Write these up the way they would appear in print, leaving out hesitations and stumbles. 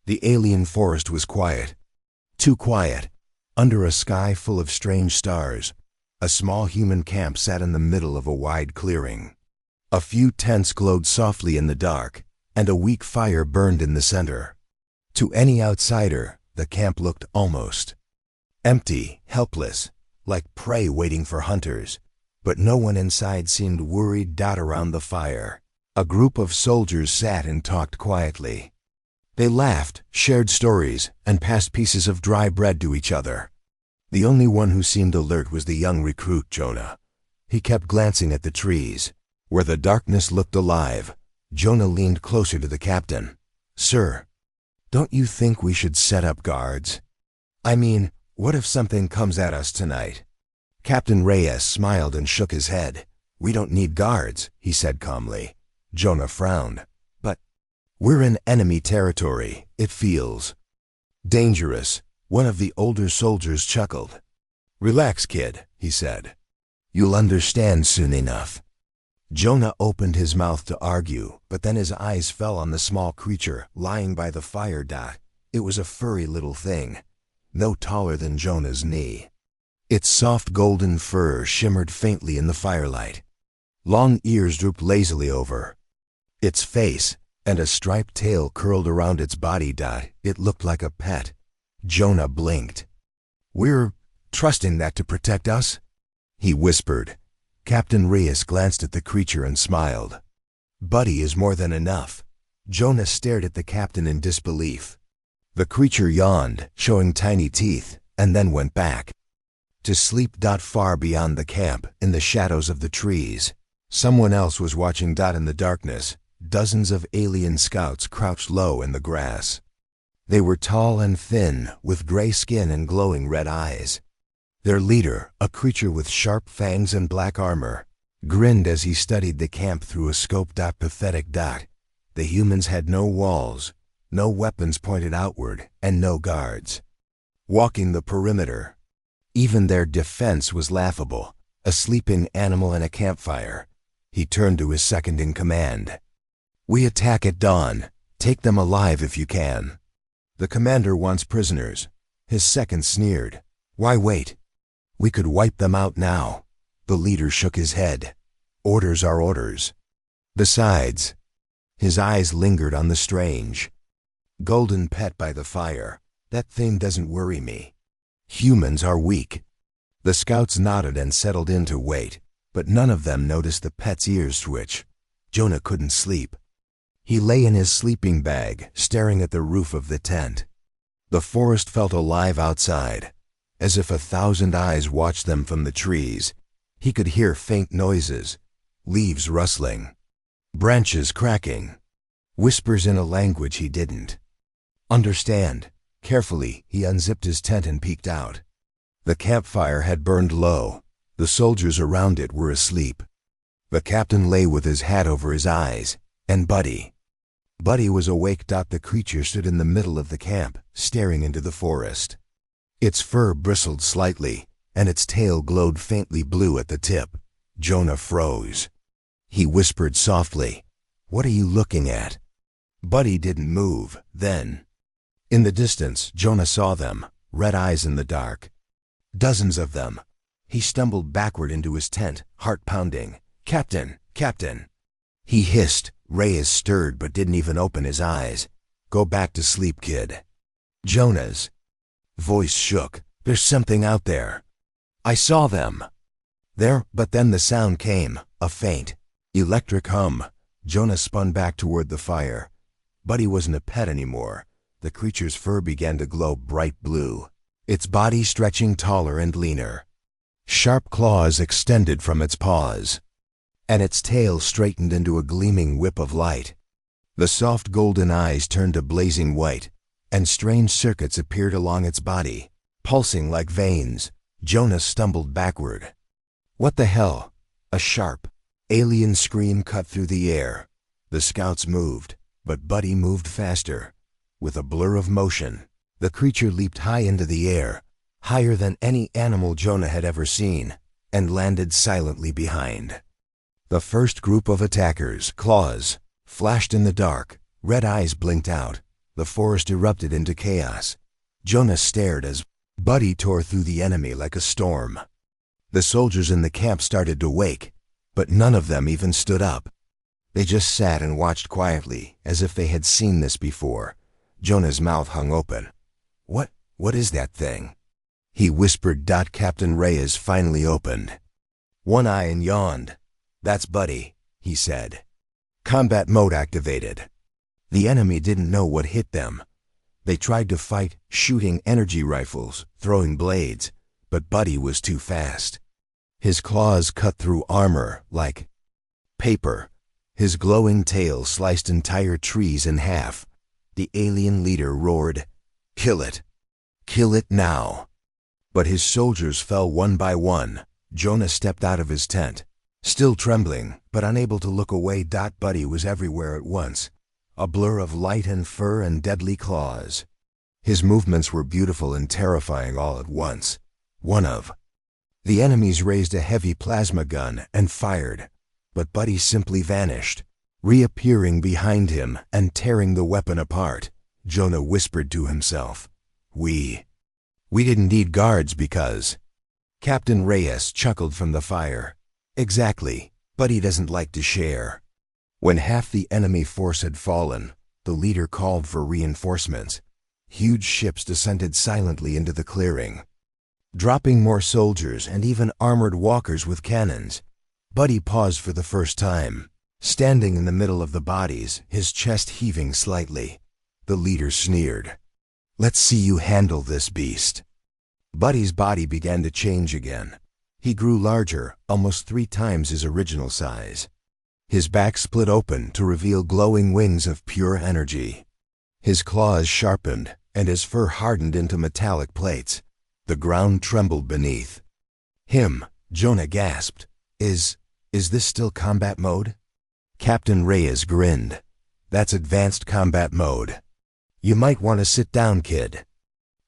The alien forest was quiet. Too quiet. Under a sky full of strange stars, a small human camp sat in the middle of a wide clearing. A few tents glowed softly in the dark, and a weak fire burned in the center. To any outsider, the camp looked almost empty, helpless, like prey waiting for hunters. But no one inside seemed worried. Around the fire, a group of soldiers sat and talked quietly. They laughed, shared stories, and passed pieces of dry bread to each other. The only one who seemed alert was the young recruit, Jonah. He kept glancing at the trees. Where the darkness looked alive, Jonah leaned closer to the captain. "Sir, don't you think we should set up guards? I mean, what if something comes at us tonight?" Captain Reyes smiled and shook his head. "We don't need guards," he said calmly. Jonah frowned. "But we're in enemy territory. It feels dangerous." One of the older soldiers chuckled. "Relax, kid," he said. "You'll understand soon enough." Jonah opened his mouth to argue, but then his eyes fell on the small creature lying by the fire. It was a furry little thing, no taller than Jonah's knee. Its soft golden fur shimmered faintly in the firelight. Long ears drooped lazily over its face, and a striped tail curled around its body. It looked like a pet. Jonah blinked. "We're trusting that to protect us?" he whispered. Captain Reyes glanced at the creature and smiled. "Buddy is more than enough." Jonah stared at the captain in disbelief. The creature yawned, showing tiny teeth, and then went back to sleep. Far beyond the camp, in the shadows of the trees, someone else was watching. In the darkness, dozens of alien scouts crouched low in the grass. They were tall and thin, with gray skin and glowing red eyes. Their leader, a creature with sharp fangs and black armor, grinned as he studied the camp through a scope. Pathetic. The humans had no walls, no weapons pointed outward, and no guards walking the perimeter. Even their defense was laughable, a sleeping animal in a campfire. He turned to his second-in-command. "We attack at dawn. Take them alive if you can." "The commander wants prisoners." His second sneered. "Why wait? We could wipe them out now." The leader shook his head. "Orders are orders. Besides," his eyes lingered on the strange golden pet by the fire. "That thing doesn't worry me. Humans are weak." The scouts nodded and settled in to wait, but none of them noticed the pet's ears twitch. Jonah couldn't sleep. He lay in his sleeping bag, staring at the roof of the tent. The forest felt alive outside, as if 1,000 eyes watched them from the trees. He could hear faint noises, leaves rustling, branches cracking, whispers in a language he didn't understand. Carefully, he unzipped his tent and peeked out. The campfire had burned low. The soldiers around it were asleep. The captain lay with his hat over his eyes, and Buddy was awake. The creature stood in the middle of the camp, staring into the forest. Its fur bristled slightly, and its tail glowed faintly blue at the tip. Jonah froze. He whispered softly, "What are you looking at?" Buddy didn't move. Then, in the distance, Jonah saw them, red eyes in the dark. Dozens of them. He stumbled backward into his tent, heart pounding. "Captain! Captain!" he hissed. Reyes stirred but didn't even open his eyes. "Go back to sleep, kid." Jonah's voice shook. "There's something out there. I saw them." There, but then the sound came, a faint, electric hum. Jonah spun back toward the fire. Buddy wasn't a pet anymore. The creature's fur began to glow bright blue, its body stretching taller and leaner. Sharp claws extended from its paws, and its tail straightened into a gleaming whip of light. The soft golden eyes turned to blazing white, and strange circuits appeared along its body, pulsing like veins. Jonah stumbled backward. What the hell? A sharp, alien scream cut through the air. The scouts moved, but Buddy moved faster. With a blur of motion, the creature leaped high into the air, higher than any animal Jonah had ever seen, and landed silently behind. The first group of attackers, claws, flashed in the dark. Red eyes blinked out. The forest erupted into chaos. Jonah stared as Buddy tore through the enemy like a storm. The soldiers in the camp started to wake, but none of them even stood up. They just sat and watched quietly, as if they had seen this before. Jonah's mouth hung open. What is that thing?" he whispered. Captain Reyes finally opened one eye and yawned. "That's Buddy," he said. "Combat mode activated." The enemy didn't know what hit them. They tried to fight, shooting energy rifles, throwing blades, but Buddy was too fast. His claws cut through armor like paper. His glowing tail sliced entire trees in half. The alien leader roared, "Kill it! Kill it now!" But his soldiers fell one by one. Jonah stepped out of his tent, still trembling, but unable to look away. Buddy was everywhere at once, a blur of light and fur and deadly claws. His movements were beautiful and terrifying all at once. The enemies raised a heavy plasma gun and fired, but Buddy simply vanished, reappearing behind him and tearing the weapon apart. Jonah whispered to himself, We didn't need guards because..." Captain Reyes chuckled from the fire. "Exactly. Buddy doesn't like to share." When half the enemy force had fallen, the leader called for reinforcements. Huge ships descended silently into the clearing, dropping more soldiers and even armored walkers with cannons. Buddy paused for the first time, standing in the middle of the bodies, his chest heaving slightly. The leader sneered, "Let's see you handle this beast." Buddy's body began to change again. He grew larger, almost 3 times his original size. His back split open to reveal glowing wings of pure energy. His claws sharpened, and his fur hardened into metallic plates. The ground trembled beneath him. Jonah gasped, Is this still combat mode?" Captain Reyes grinned. "That's advanced combat mode. You might want to sit down, kid."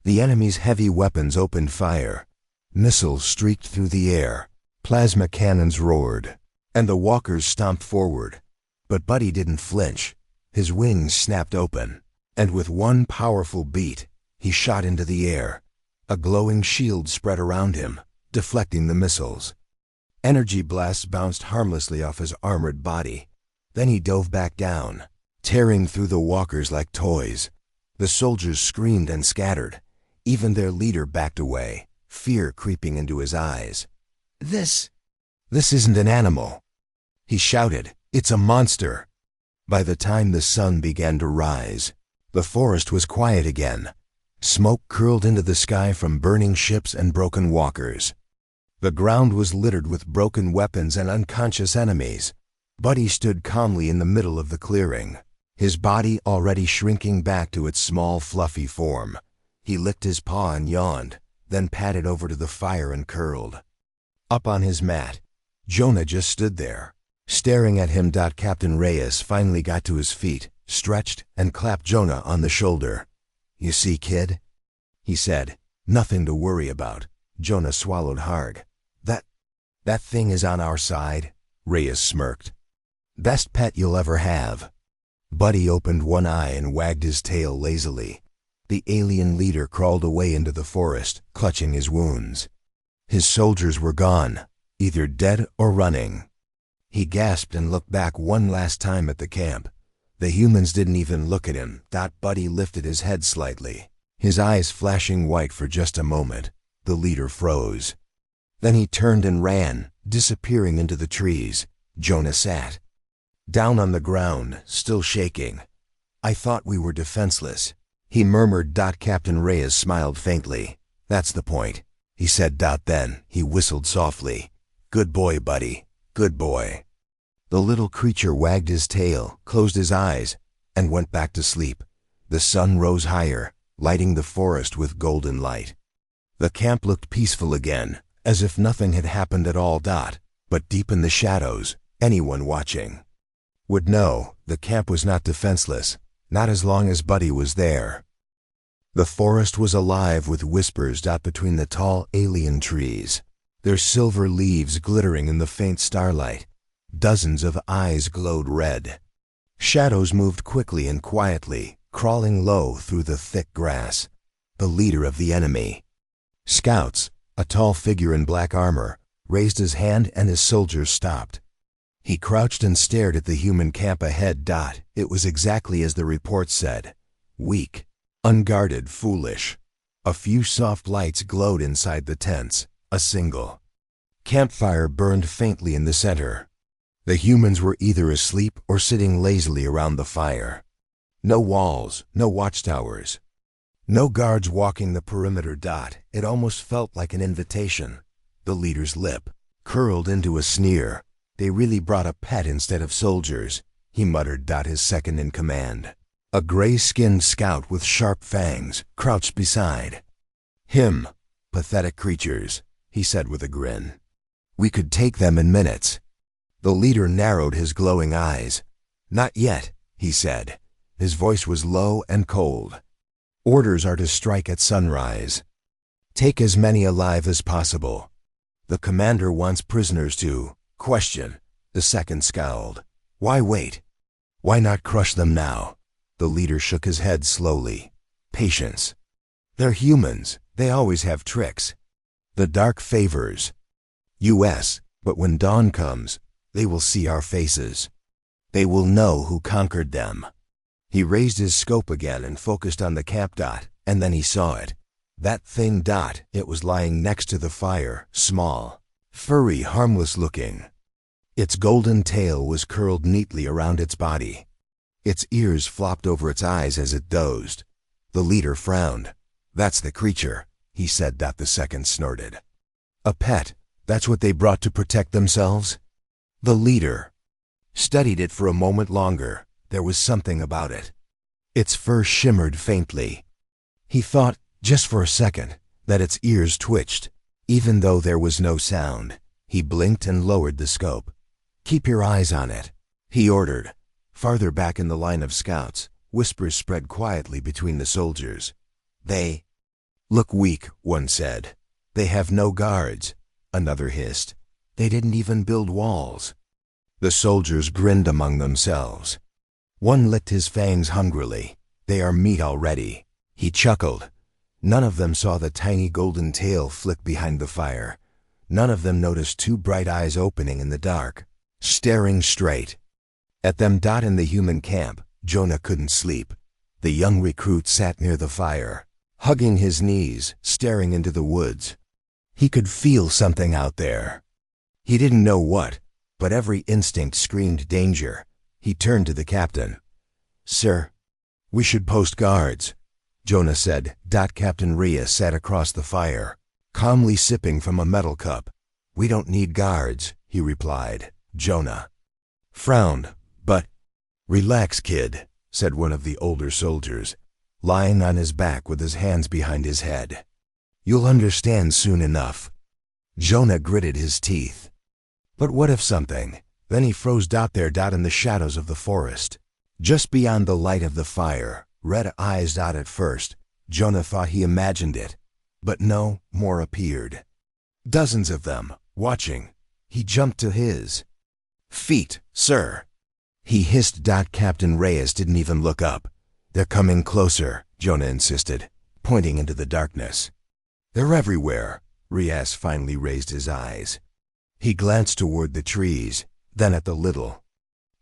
The enemy's heavy weapons opened fire. Missiles streaked through the air. Plasma cannons roared, and the walkers stomped forward. But Buddy didn't flinch. His wings snapped open, and with one powerful beat, he shot into the air. A glowing shield spread around him, deflecting the missiles. Energy blasts bounced harmlessly off his armored body. Then he dove back down, tearing through the walkers like toys. The soldiers screamed and scattered. Even their leader backed away, fear creeping into his eyes. This isn't an animal," he shouted. "It's a monster." By the time the sun began to rise, the forest was quiet again. Smoke curled into the sky from burning ships and broken walkers. The ground was littered with broken weapons and unconscious enemies. Buddy stood calmly in the middle of the clearing, his body already shrinking back to its small, fluffy form. He licked his paw and yawned, then padded over to the fire and curled up on his mat. Jonah just stood there, staring at him. Captain Reyes finally got to his feet, stretched, and clapped Jonah on the shoulder. "You see, kid," he said, "nothing to worry about." Jonah swallowed hard. That thing is on our side," Reyes smirked. "Best pet you'll ever have." Buddy opened one eye and wagged his tail lazily. The alien leader crawled away into the forest, clutching his wounds. His soldiers were gone, either dead or running. He gasped and looked back one last time at the camp. The humans didn't even look at him. Buddy lifted his head slightly, his eyes flashing white for just a moment. The leader froze. Then he turned and ran, disappearing into the trees. Jonah sat down on the ground, still shaking. "I thought we were defenseless," he murmured. Captain Reyes smiled faintly. "That's the point," he said. Then he whistled softly. "Good boy, Buddy. Good boy." The little creature wagged his tail, closed his eyes, and went back to sleep. The sun rose higher, lighting the forest with golden light. The camp looked peaceful again, as if nothing had happened at all. But deep in the shadows, anyone watching would know the camp was not defenseless, not as long as Buddy was there. The forest was alive with whispers between the tall alien trees, their silver leaves glittering in the faint starlight. Dozens of eyes glowed red. Shadows moved quickly and quietly, crawling low through the thick grass, the leader of the enemy. Scouts, a tall figure in black armor, raised his hand and his soldiers stopped. He crouched and stared at the human camp ahead. It was exactly as the report said. Weak, unguarded, foolish. A few soft lights glowed inside the tents, a single campfire burned faintly in the center. The humans were either asleep or sitting lazily around the fire. No walls, no watchtowers, no guards walking the perimeter. It almost felt like an invitation. The leader's lip curled into a sneer. They really brought a pet instead of soldiers, he muttered. His second in command, a gray-skinned scout with sharp fangs, crouched beside him. Pathetic creatures, he said with a grin. We could take them in minutes. The leader narrowed his glowing eyes. Not yet, he said. His voice was low and cold. Orders are to strike at sunrise. Take as many alive as possible. The commander wants prisoners to question. The second scowled. Why wait? Why not crush them now? The leader shook his head slowly. Patience. They're humans. They always have tricks. The dark favors us, but when dawn comes, they will see our faces. They will know who conquered them. He raised his scope again and focused on the camp. And then he saw it. That thing. It was lying next to the fire, small, furry, harmless looking. Its golden tail was curled neatly around its body. Its ears flopped over its eyes as it dozed. The leader frowned. That's the creature, he said. The second snorted. A pet, that's what they brought to protect themselves? The leader studied it for a moment longer. There was something about it. Its fur shimmered faintly. He thought, just for a second, that its ears twitched, even though there was no sound. He blinked and lowered the scope. Keep your eyes on it, he ordered. Farther back in the line of scouts, whispers spread quietly between the soldiers. They look weak, one said. They have no guards, another hissed. They didn't even build walls. The soldiers grinned among themselves. One licked his fangs hungrily. They are meat already, he chuckled. None of them saw the tiny golden tail flick behind the fire. None of them noticed two bright eyes opening in the dark, staring straight at them. In the human camp, Jonah couldn't sleep. The young recruit sat near the fire, hugging his knees, staring into the woods. He could feel something out there. He didn't know what, but every instinct screamed danger. He turned to the captain. Sir, we should post guards, Jonah said. Captain Rhea sat across the fire, calmly sipping from a metal cup. We don't need guards, he replied. Jonah frowned. But, relax, kid, said one of the older soldiers, lying on his back with his hands behind his head. You'll understand soon enough. Jonah gritted his teeth. But what if something? Then he froze. There in the shadows of the forest, just beyond the light of the fire, red eyes. At first, Jonah thought he imagined it. But no, more appeared. Dozens of them, watching. He jumped to his feet. Sir, he hissed. Captain Reyes didn't even look up. They're coming closer, Jonah insisted, pointing into the darkness. They're everywhere. Reyes finally raised his eyes. He glanced toward the trees, then at the little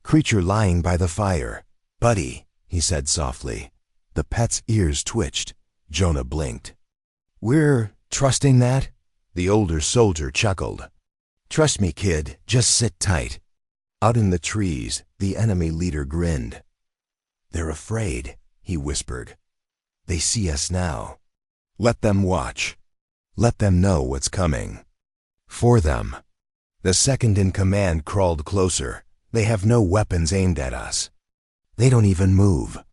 creature lying by the fire. Buddy, he said softly. The pet's ears twitched. Jonah blinked. We're trusting that? The older soldier chuckled. Trust me, kid, just sit tight. Out in the trees, the enemy leader grinned. They're afraid, he whispered. They see us now. Let them watch. Let them know what's coming. For them. The second in command crawled closer. They have no weapons aimed at us. They don't even move.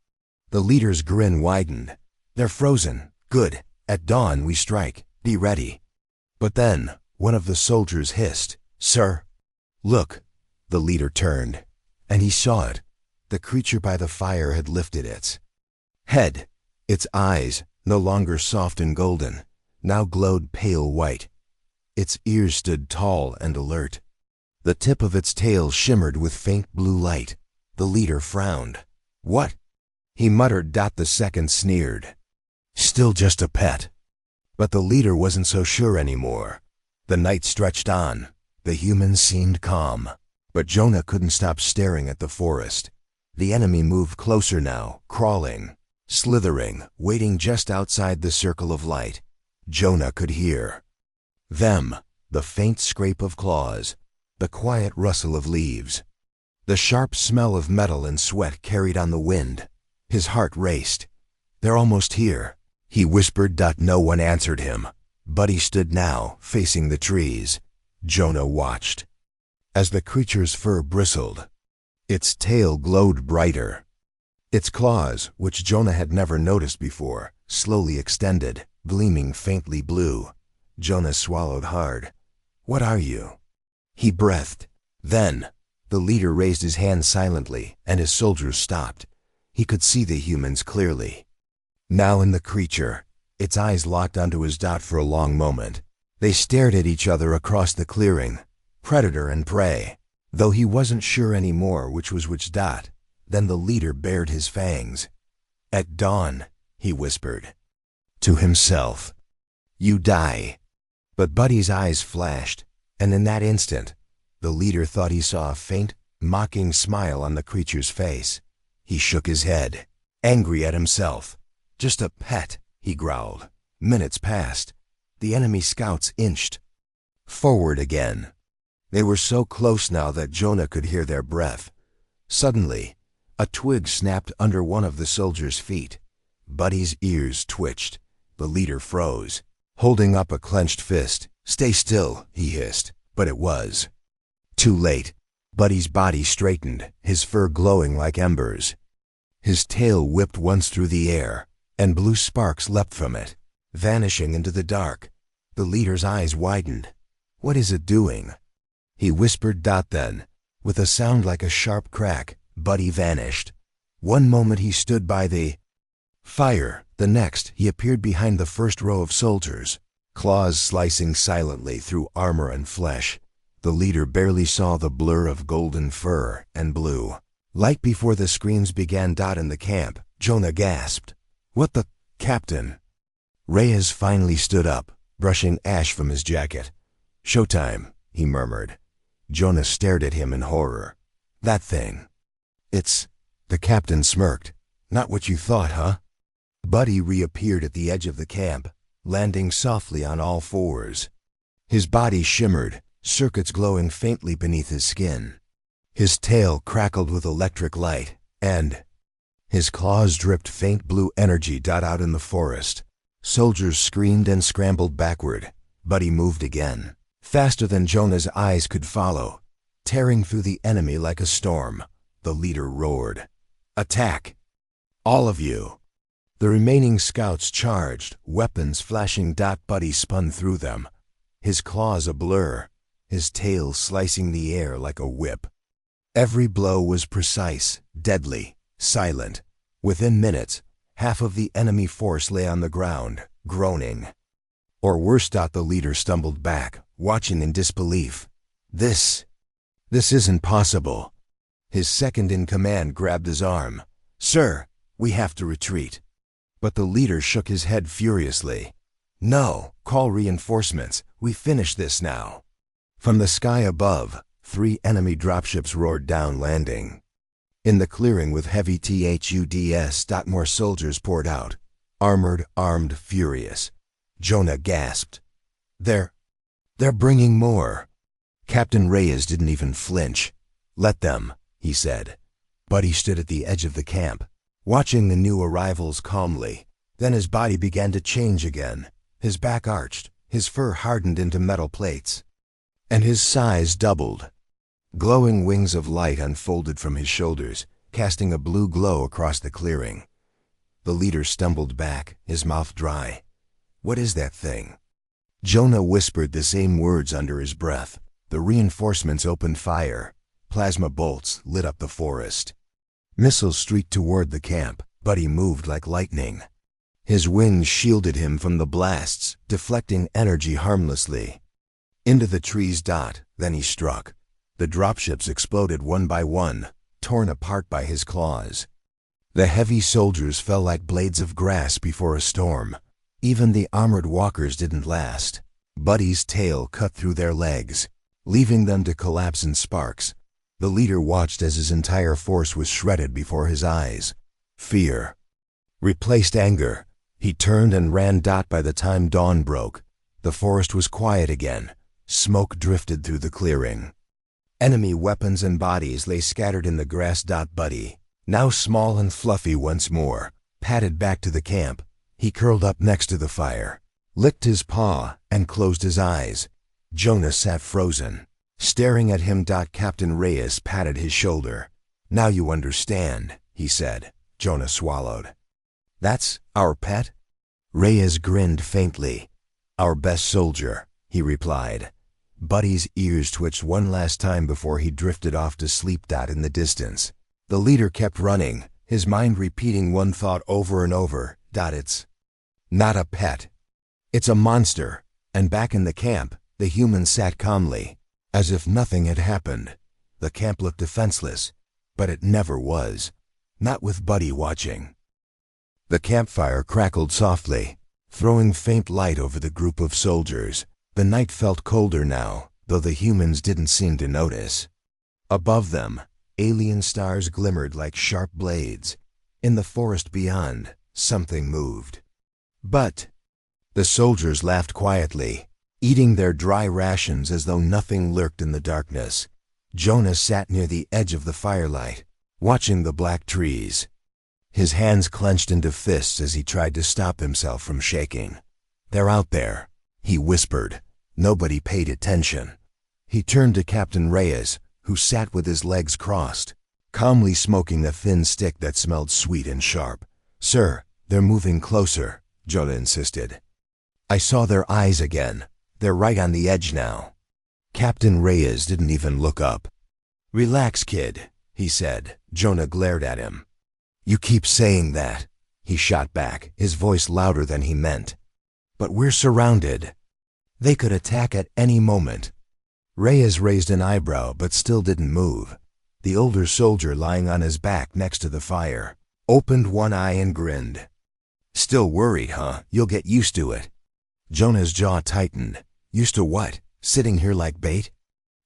The leader's grin widened. They're frozen. Good. At dawn we strike. Be ready. But then, one of the soldiers hissed, Sir, look. The leader turned, and he saw it. The creature by the fire had lifted its head. Its eyes, no longer soft and golden, now glowed pale white. Its ears stood tall and alert. The tip of its tail shimmered with faint blue light. The leader frowned. What? He muttered. The second sneered. Still just a pet. But the leader wasn't so sure anymore. The night stretched on. The humans seemed calm. But Jonah couldn't stop staring at the forest. The enemy moved closer now, crawling, slithering, waiting just outside the circle of light. Jonah could hear them, the faint scrape of claws, the quiet rustle of leaves, the sharp smell of metal and sweat carried on the wind. His heart raced. They're almost here, he whispered. No one answered him. Buddy stood now, facing the trees. Jonah watched as the creature's fur bristled. Its tail glowed brighter. Its claws, which Jonah had never noticed before, slowly extended, gleaming faintly blue. Jonah swallowed hard. What are you? He breathed. Then, the leader raised his hand silently, and his soldiers stopped. He could see the humans clearly. Now in the creature, its eyes locked onto his for a long moment. They stared at each other across the clearing, predator and prey. Though he wasn't sure anymore which was which. Then the leader bared his fangs. At dawn, he whispered to himself, you die. But Buddy's eyes flashed, and in that instant, the leader thought he saw a faint, mocking smile on the creature's face. He shook his head, angry at himself. Just a pet, he growled. Minutes passed. The enemy scouts inched forward again. They were so close now that Jonah could hear their breath. Suddenly, a twig snapped under one of the soldiers' feet. Buddy's ears twitched. The leader froze, holding up a clenched fist. Stay still, he hissed, but it was too late. Buddy's body straightened, his fur glowing like embers. His tail whipped once through the air, and blue sparks leapt from it, vanishing into the dark. The leader's eyes widened. What is it doing? He whispered. Then, with a sound like a sharp crack, Buddy vanished. One moment he stood by the fire, the next he appeared behind the first row of soldiers, claws slicing silently through armor and flesh. The leader barely saw the blur of golden fur and blue light before the screams began. In the camp, Jonah gasped. What the, Captain? Reyes finally stood up, brushing ash from his jacket. Showtime, he murmured. Jonah stared at him in horror. That thing. It's, the captain smirked. Not what you thought, huh? Buddy reappeared at the edge of the camp, landing softly on all fours. His body shimmered, circuits glowing faintly beneath his skin. His tail crackled with electric light, and his claws dripped faint blue energy. Out in the forest, soldiers screamed and scrambled backward. Buddy moved again, faster than Jonah's eyes could follow, tearing through the enemy like a storm. The leader roared, "Attack! All of you!" The remaining scouts charged, weapons flashing. Buddy spun through them, his claws a blur, his tail slicing the air like a whip. Every blow was precise, deadly, silent. Within minutes, half of the enemy force lay on the ground, groaning. Or worse. The leader stumbled back, watching in disbelief. This isn't possible. His second-in-command grabbed his arm. "Sir, we have to retreat." But the leader shook his head furiously. "No, call reinforcements. We finish this now." From the sky above, 3 enemy dropships roared down, landing in the clearing with heavy THUDS. More soldiers poured out, armored, armed, furious. Jonah gasped. They're bringing more." Captain Reyes didn't even flinch. "Let them," he said. Buddy stood at the edge of the camp, watching the new arrivals calmly. Then his body began to change again. His back arched, his fur hardened into metal plates, and his size doubled. Glowing wings of light unfolded from his shoulders, casting a blue glow across the clearing. The leader stumbled back, his mouth dry. "What is that thing?" Jonah whispered the same words under his breath. The reinforcements opened fire. Plasma bolts lit up the forest. Missiles streaked toward the camp. Buddy moved like lightning. His wings shielded him from the blasts, deflecting energy harmlessly. Into the trees. Then he struck. The dropships exploded one by one, torn apart by his claws. The heavy soldiers fell like blades of grass before a storm. Even the armored walkers didn't last. Buddy's tail cut through their legs, leaving them to collapse in sparks. The leader watched as his entire force was shredded before his eyes. Fear replaced anger. He turned and ran. By the time dawn broke, the forest was quiet again. Smoke drifted through the clearing. Enemy weapons and bodies lay scattered in the grass. Buddy, now small and fluffy once more, padded back to the camp. He curled up next to the fire, licked his paw, and closed his eyes. Jonah sat frozen, staring at him. Captain Reyes patted his shoulder. "Now you understand," he said. Jonah swallowed. "That's our pet?" Reyes grinned faintly. "Our best soldier," he replied. Buddy's ears twitched one last time before he drifted off to sleep. In the distance, the leader kept running, his mind repeating one thought over and over. It's not a pet. It's a monster." And back in the camp, the humans sat calmly, as if nothing had happened. The camp looked defenseless, but it never was. Not with Buddy watching. The campfire crackled softly, throwing faint light over the group of soldiers. The night felt colder now, though the humans didn't seem to notice. Above them, alien stars glimmered like sharp blades. In the forest beyond, something moved. But the soldiers laughed quietly, eating their dry rations as though nothing lurked in the darkness. Jonah sat near the edge of the firelight, watching the black trees. His hands clenched into fists as he tried to stop himself from shaking. "They're out there," he whispered. Nobody paid attention. He turned to Captain Reyes, who sat with his legs crossed, calmly smoking a thin stick that smelled sweet and sharp. "Sir, they're moving closer," Jonah insisted. "I saw their eyes again. They're right on the edge now." Captain Reyes didn't even look up. "Relax, kid," he said. Jonah glared at him. "You keep saying that," he shot back, his voice louder than he meant. "But we're surrounded. They could attack at any moment." Reyes raised an eyebrow but still didn't move. The older soldier lying on his back next to the fire opened one eye and grinned. "Still worried, huh? You'll get used to it." Jonah's jaw tightened. "Used to what? Sitting here like bait?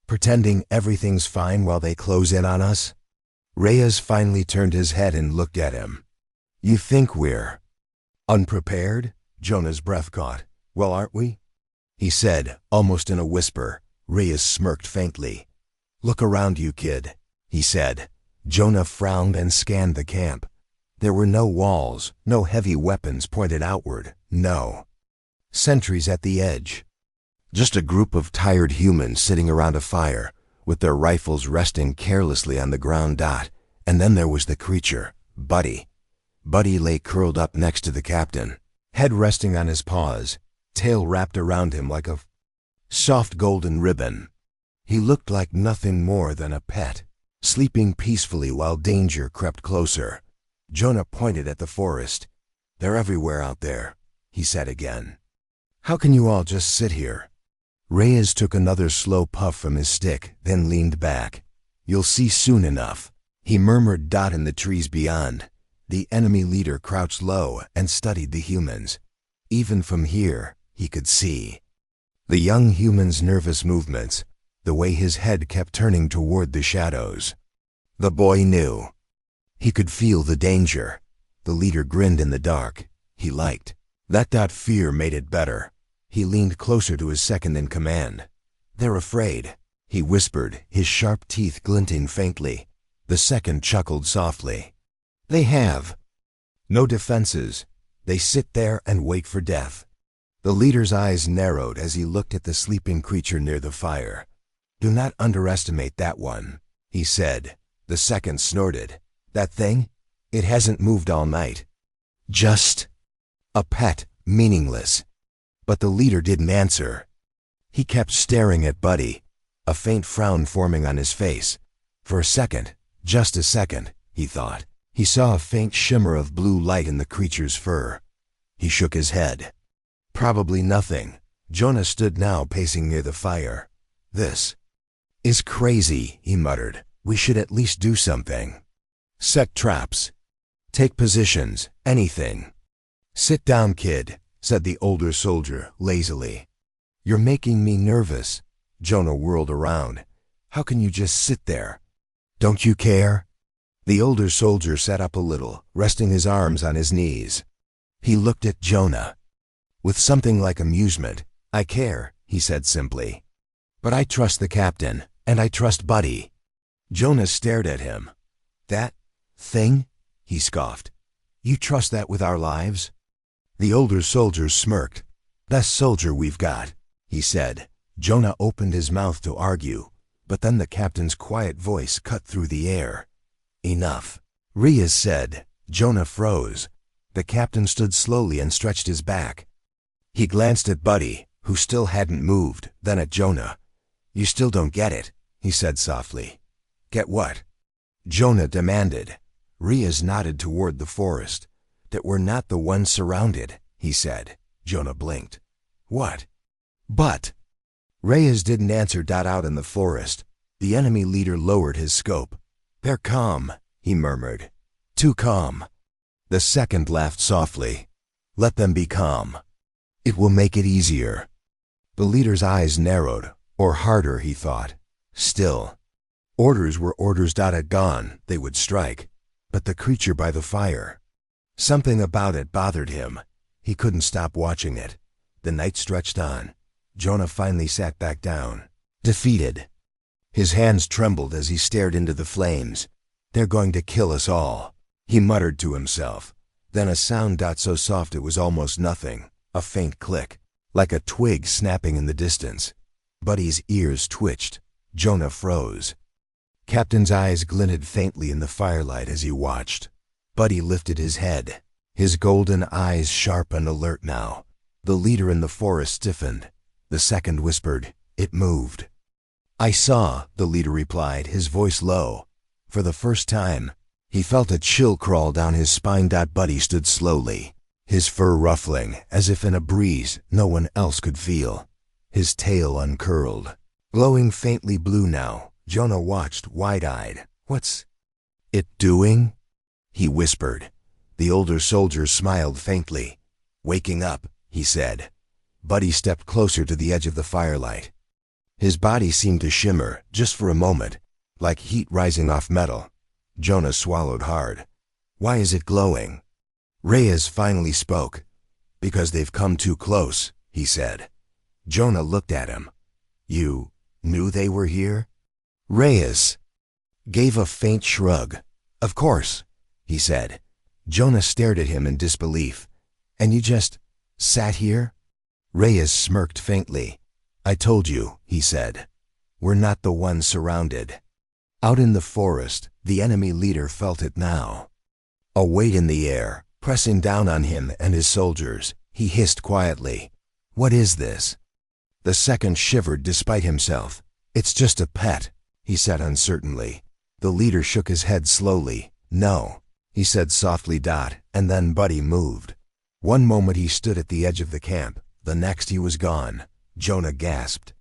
Pretending everything's fine while they close in on us?" Reyes finally turned his head and looked at him. "You think we're unprepared?" Jonah's breath caught. "Well, aren't we?" he said, almost in a whisper. Reyes smirked faintly. "Look around you, kid," he said. Jonah frowned and scanned the camp. There were no walls, no heavy weapons pointed outward, no sentries at the edge. Just a group of tired humans sitting around a fire, with their rifles resting carelessly on the ground. And then there was the creature, Buddy. Buddy lay curled up next to the captain, head resting on his paws, tail wrapped around him like a soft golden ribbon. He looked like nothing more than a pet, sleeping peacefully while danger crept closer. Jonah pointed at the forest. "They're everywhere out there," he said again. "How can you all just sit here?" Reyes took another slow puff from his stick, then leaned back. "You'll see soon enough," he murmured. In the trees beyond, the enemy leader crouched low and studied the humans. Even from here, he could see the young human's nervous movements, the way his head kept turning toward the shadows. The boy knew. He could feel the danger. The leader grinned in the dark. He liked that. Fear made it better. He leaned closer to his second in command. "They're afraid," he whispered, his sharp teeth glinting faintly. The second chuckled softly. "They have no defenses. They sit there and wait for death." The leader's eyes narrowed as he looked at the sleeping creature near the fire. "Do not underestimate that one," he said. The second snorted. "That thing? It hasn't moved all night. Just a pet, meaningless." But the leader didn't answer. He kept staring at Buddy, a faint frown forming on his face. For a second, just a second, he thought, he saw a faint shimmer of blue light in the creature's fur. He shook his head. "Probably nothing." Jonah stood now pacing near the fire. "This is crazy," he muttered. "We should at least do something. Set traps." Take positions, anything. Sit down, kid, said the older soldier lazily. You're making me nervous. Jonah whirled around. How can you just sit there? Don't you care? The older soldier sat up a little, resting his arms on his knees. He looked at Jonah. With something like amusement. I care, he said simply. But I trust the captain, and I trust Buddy. Jonah stared at him. That thing? He scoffed. You trust that with our lives? The older soldier smirked. Best soldier we've got, he said. Jonah opened his mouth to argue, but then the captain's quiet voice cut through the air. Enough. Riaz said. Jonah froze. The captain stood slowly and stretched his back. He glanced at Buddy, who still hadn't moved, then at Jonah. You still don't get it, he said softly. Get what? Jonah demanded. Riaz nodded toward the forest. That we're not the ones surrounded, he said. Jonah blinked. What? But. Riaz didn't answer. Out in the forest, the enemy leader lowered his scope. They're calm, he murmured. Too calm. The second laughed softly. Let them be calm. It will make it easier. The leader's eyes narrowed, or harder, he thought. Still. Orders were orders. At dawn, they would strike. But the creature by the fire. Something about it bothered him. He couldn't stop watching it. The night stretched on. Jonah finally sat back down, defeated. His hands trembled as he stared into the flames. They're going to kill us all, he muttered to himself. Then a sound. So soft it was almost nothing. A faint click, like a twig snapping in the distance. Buddy's ears twitched. Jonah froze. Captain's eyes glinted faintly in the firelight as he watched. Buddy lifted his head, his golden eyes sharp and alert now. The leader in the forest stiffened. The second whispered, It moved. I saw, the leader replied, his voice low. For the first time, he felt a chill crawl down his spine. Buddy stood slowly, his fur ruffling as if in a breeze no one else could feel. His tail uncurled, glowing faintly blue now. Jonah watched wide-eyed. What's it doing? He whispered. The older soldier smiled faintly. Waking up, he said. Buddy stepped closer to the edge of the firelight. His body seemed to shimmer, just for a moment, like heat rising off metal. Jonah swallowed hard. Why is it glowing? Riaz finally spoke. Because they've come too close, he said. Jonah looked at him. You knew they were here? Riaz gave a faint shrug. Of course, he said. Jonah stared at him in disbelief. And you just sat here? Riaz smirked faintly. I told you, he said. We're not the ones surrounded. Out in the forest, the enemy leader felt it now. A weight in the air, pressing down on him and his soldiers. He hissed quietly. What is this? The second shivered despite himself. It's just a pet, he said uncertainly. The leader shook his head slowly. No, he said softly. And then Buddy moved. One moment he stood at the edge of the camp. The next he was gone. Jonah gasped.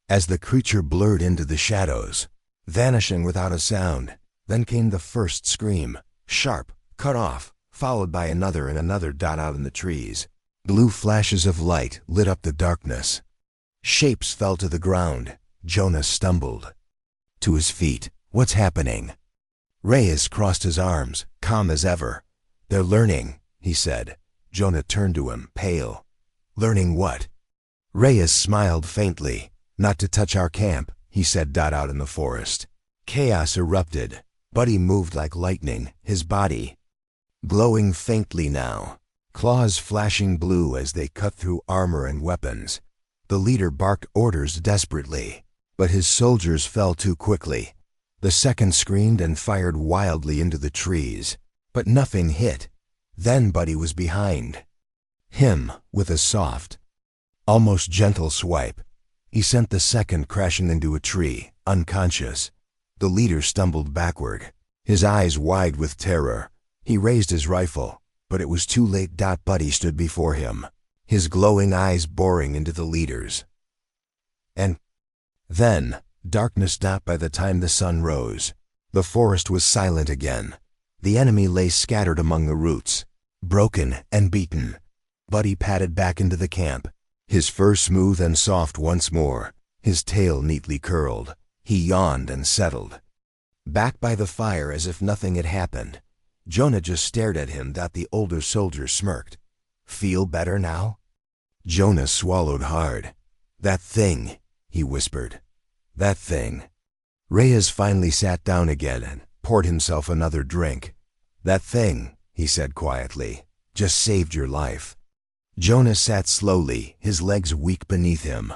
As the creature blurred into the shadows, vanishing without a sound, then came the first scream. Sharp, cut off, followed by another and another. Out in the trees, blue flashes of light lit up the darkness. Shapes fell to the ground. Jonah stumbled to his feet. What's happening? Riaz crossed his arms, calm as ever. They're learning, he said. Jonah turned to him, pale. Learning what? Riaz smiled faintly. Not to touch our camp, he said. Out in the forest, chaos erupted. Buddy moved like lightning, his body glowing faintly now, claws flashing blue as they cut through armor and weapons. The leader barked orders desperately, but his soldiers fell too quickly. The second screamed and fired wildly into the trees, but nothing hit. Then Buddy was behind him with a soft, almost gentle swipe. He sent the second crashing into a tree, unconscious. The leader stumbled backward, his eyes wide with terror. He raised his rifle, but it was too late. Buddy stood before him, his glowing eyes boring into the leader's. And then, darkness. By the time the sun rose, the forest was silent again. The enemy lay scattered among the roots, broken and beaten. Buddy padded back into the camp, his fur smooth and soft once more, his tail neatly curled. He yawned and settled. Back by the fire as if nothing had happened, Jonah just stared at him. The older soldier smirked. "Feel better now?" Jonah swallowed hard. "That thing," he whispered. "That thing." Reyes finally sat down again and poured himself another drink. "That thing," he said quietly, "just saved your life." Jonah sat slowly, his legs weak beneath him,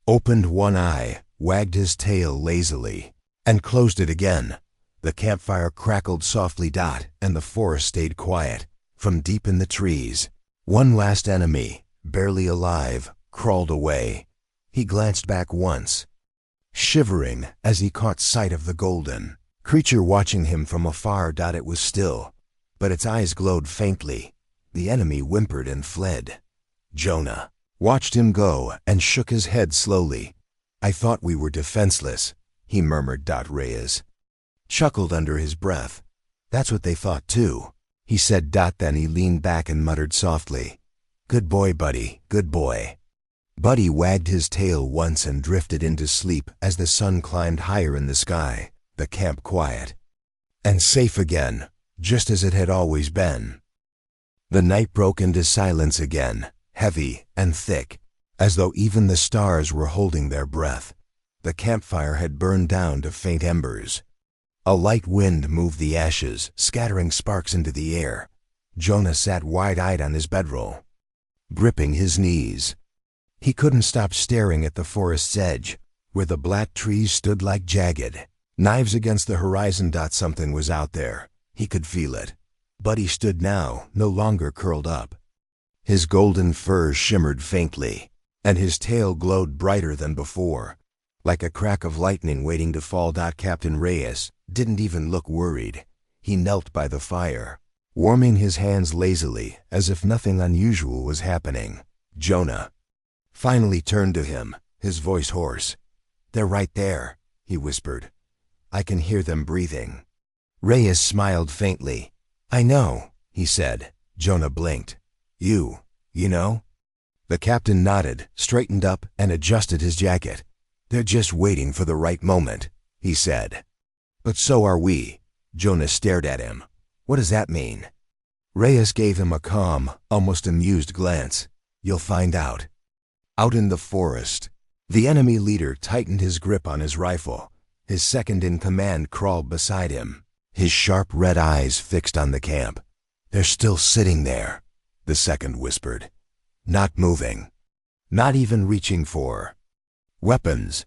opened one eye, wagged his tail lazily, and closed it again. The campfire crackled softly, and the forest stayed quiet. From deep in the trees, one last enemy, barely alive, crawled away. He glanced back once, shivering as he caught sight of the golden creature watching him from afar. It was still, but its eyes glowed faintly. The enemy whimpered and fled. Jonah watched him go and shook his head slowly. "I thought we were defenseless," he murmured. Reyes chuckled under his breath. "That's what they thought too," he said. Then he leaned back and muttered softly, "Good boy, Buddy, good boy." Buddy wagged his tail once and drifted into sleep as the sun climbed higher in the sky, the camp quiet and safe again, just as it had always been. The night broke into silence again, heavy and thick, as though even the stars were holding their breath. The campfire had burned down to faint embers. A light wind moved the ashes, scattering sparks into the air. Jonah sat wide-eyed on his bedroll, gripping his knees. He couldn't stop staring at the forest's edge, where the black trees stood like jagged knives against the horizon. Something was out there. He could feel it. Buddy stood now, no longer curled up. His golden fur shimmered faintly, and his tail glowed brighter than before, like a crack of lightning waiting to fall. Captain Reyes didn't even look worried. He knelt by the fire, warming his hands lazily, as if nothing unusual was happening. Jonah finally turned to him, his voice hoarse. "They're right there," he whispered. "I can hear them breathing." Reyes smiled faintly. "I know," he said. Jonah blinked. You know?" The captain nodded, straightened up, and adjusted his jacket. "They're just waiting for the right moment," he said. "But so are we." Jonah stared at him. "What does that mean?" Reyes gave him a calm, almost amused glance. "You'll find out." Out in the forest, the enemy leader tightened his grip on his rifle. His second-in-command crawled beside him, his sharp red eyes fixed on the camp. "They're still sitting there," the second whispered. "Not moving. Not even reaching for weapons."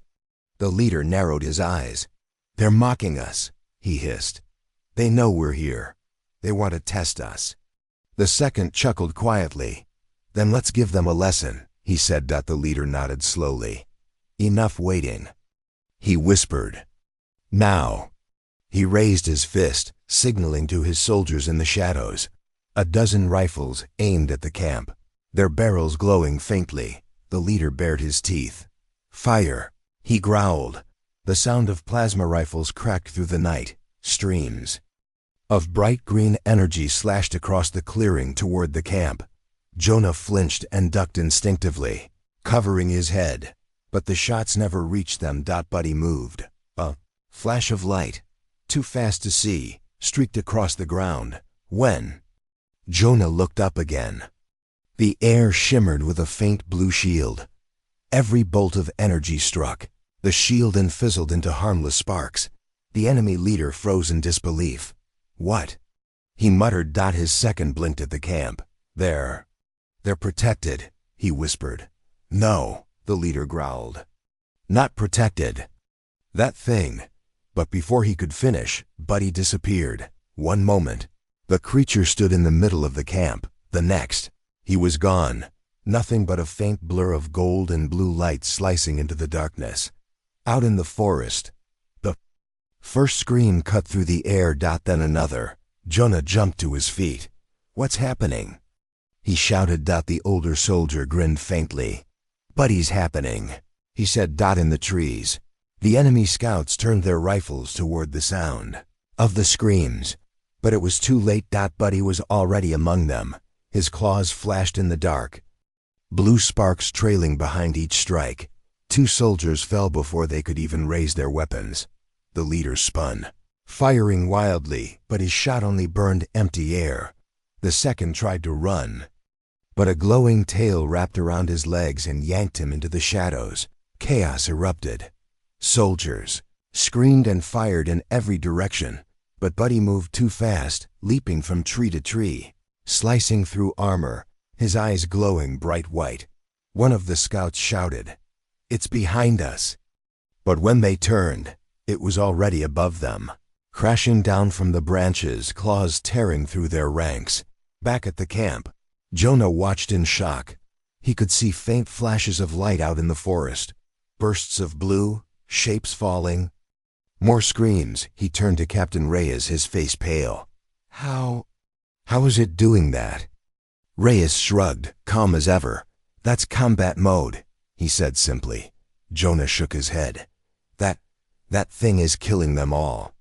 The leader narrowed his eyes. "They're mocking us," he hissed. "They know we're here. They want to test us." The second chuckled quietly. "Then let's give them a lesson," he said. The leader nodded slowly. "Enough waiting," he whispered. "Now." He raised his fist, signaling to his soldiers in the shadows. A dozen rifles aimed at the camp, their barrels glowing faintly. The leader bared his teeth. "Fire," he growled. The sound of plasma rifles cracked through the night. Streams of bright green energy slashed across the clearing toward the camp. Jonah flinched and ducked instinctively, covering his head, but the shots never reached them. Buddy moved. A flash of light, too fast to see, streaked across the ground. When Jonah looked up again, the air shimmered with a faint blue shield. Every bolt of energy struck the shield and fizzled into harmless sparks. The enemy leader froze in disbelief. "What?" he muttered. His second blinked at the camp. They're protected," he whispered. "No," the leader growled. "Not protected. That thing." But before he could finish, Buddy disappeared. One moment, the creature stood in the middle of the camp. The next, he was gone. Nothing but a faint blur of gold and blue light slicing into the darkness. Out in the forest, the first scream cut through the air. Then another. Jonah jumped to his feet. "What's happening?" he shouted. The older soldier grinned faintly. "Buddy's happening," he said. In the trees, the enemy scouts turned their rifles toward the sound of the screams. But it was too late. Buddy was already among them. His claws flashed in the dark, blue sparks trailing behind each strike. 2 soldiers fell before they could even raise their weapons. The leader spun, firing wildly, but his shot only burned empty air. The second tried to run, but a glowing tail wrapped around his legs and yanked him into the shadows. Chaos erupted. Soldiers screamed and fired in every direction, but Buddy moved too fast, leaping from tree to tree, slicing through armor, his eyes glowing bright white. One of the scouts shouted, "It's behind us!" But when they turned, it was already above them, crashing down from the branches, claws tearing through their ranks. Back at the camp, Jonah watched in shock. He could see faint flashes of light out in the forest, bursts of blue, shapes falling. More screams. He turned to Captain Reyes, his face pale. How is it doing that?" Reyes shrugged, calm as ever. "That's combat mode," he said simply. Jonah shook his head. That thing is killing them all."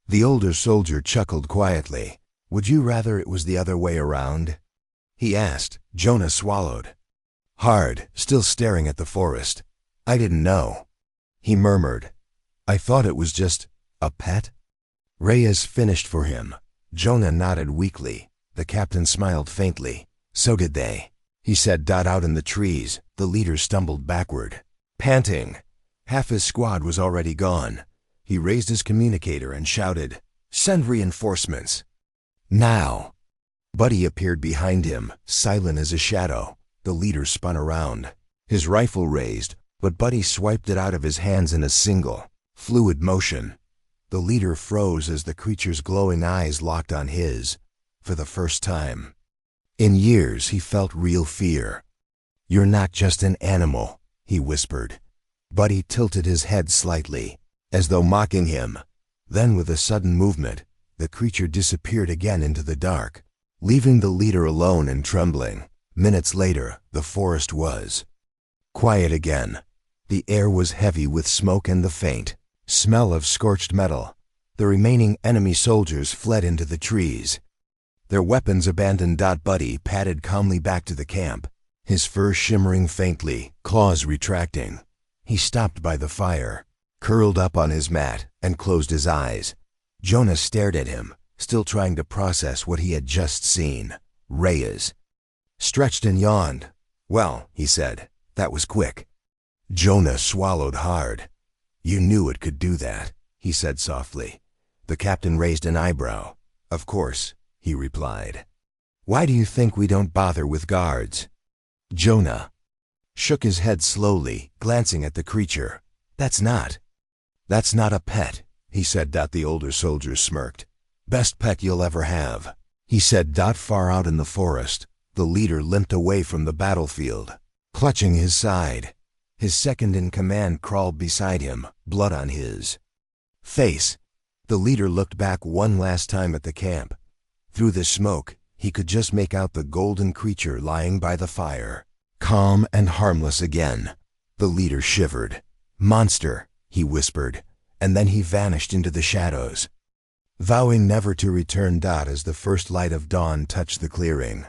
The older soldier chuckled quietly. "Would you rather it was the other way around?" he asked. Jonah swallowed hard, still staring at the forest. "I didn't know," he murmured. "I thought it was just a pet." Reyes finished for him. Jonah nodded weakly. The captain smiled faintly. "So did they," he said. Out in the trees, the leader stumbled backward, panting. Half his squad was already gone. He raised his communicator and shouted, "Send reinforcements. Now!" Buddy appeared behind him, silent as a shadow. The leader spun around, his rifle raised, but Buddy swiped it out of his hands in a single, fluid motion. The leader froze as the creature's glowing eyes locked on his. For the first time in years, he felt real fear. "You're not just an animal," he whispered. Buddy tilted his head slightly, as though mocking him. Then with a sudden movement, the creature disappeared again into the dark, leaving the leader alone and trembling. Minutes later, the forest was quiet again. The air was heavy with smoke and the faint smell of scorched metal. The remaining enemy soldiers fled into the trees, their weapons abandoned. Buddy padded calmly back to the camp, his fur shimmering faintly, claws retracting. He stopped by the fire, curled up on his mat, and closed his eyes. Jonah stared at him, still trying to process what he had just seen. Reyes stretched and yawned. "Well," he said, "that was quick." Jonah swallowed hard. "You knew it could do that," he said softly. The captain raised an eyebrow. "Of course," he replied. "Why do you think we don't bother with guards?" Jonah shook his head slowly, glancing at the creature. That's not a pet," he said. The older soldier smirked. "Best pet you'll ever have," he said. Far out in the forest, the leader limped away from the battlefield, clutching his side. His second in command crawled beside him, blood on his face. The leader looked back one last time at the camp. Through the smoke, he could just make out the golden creature lying by the fire, calm and harmless again. The leader shivered. "Monster," he whispered, and then he vanished into the shadows, vowing never to return. As the first light of dawn touched the clearing,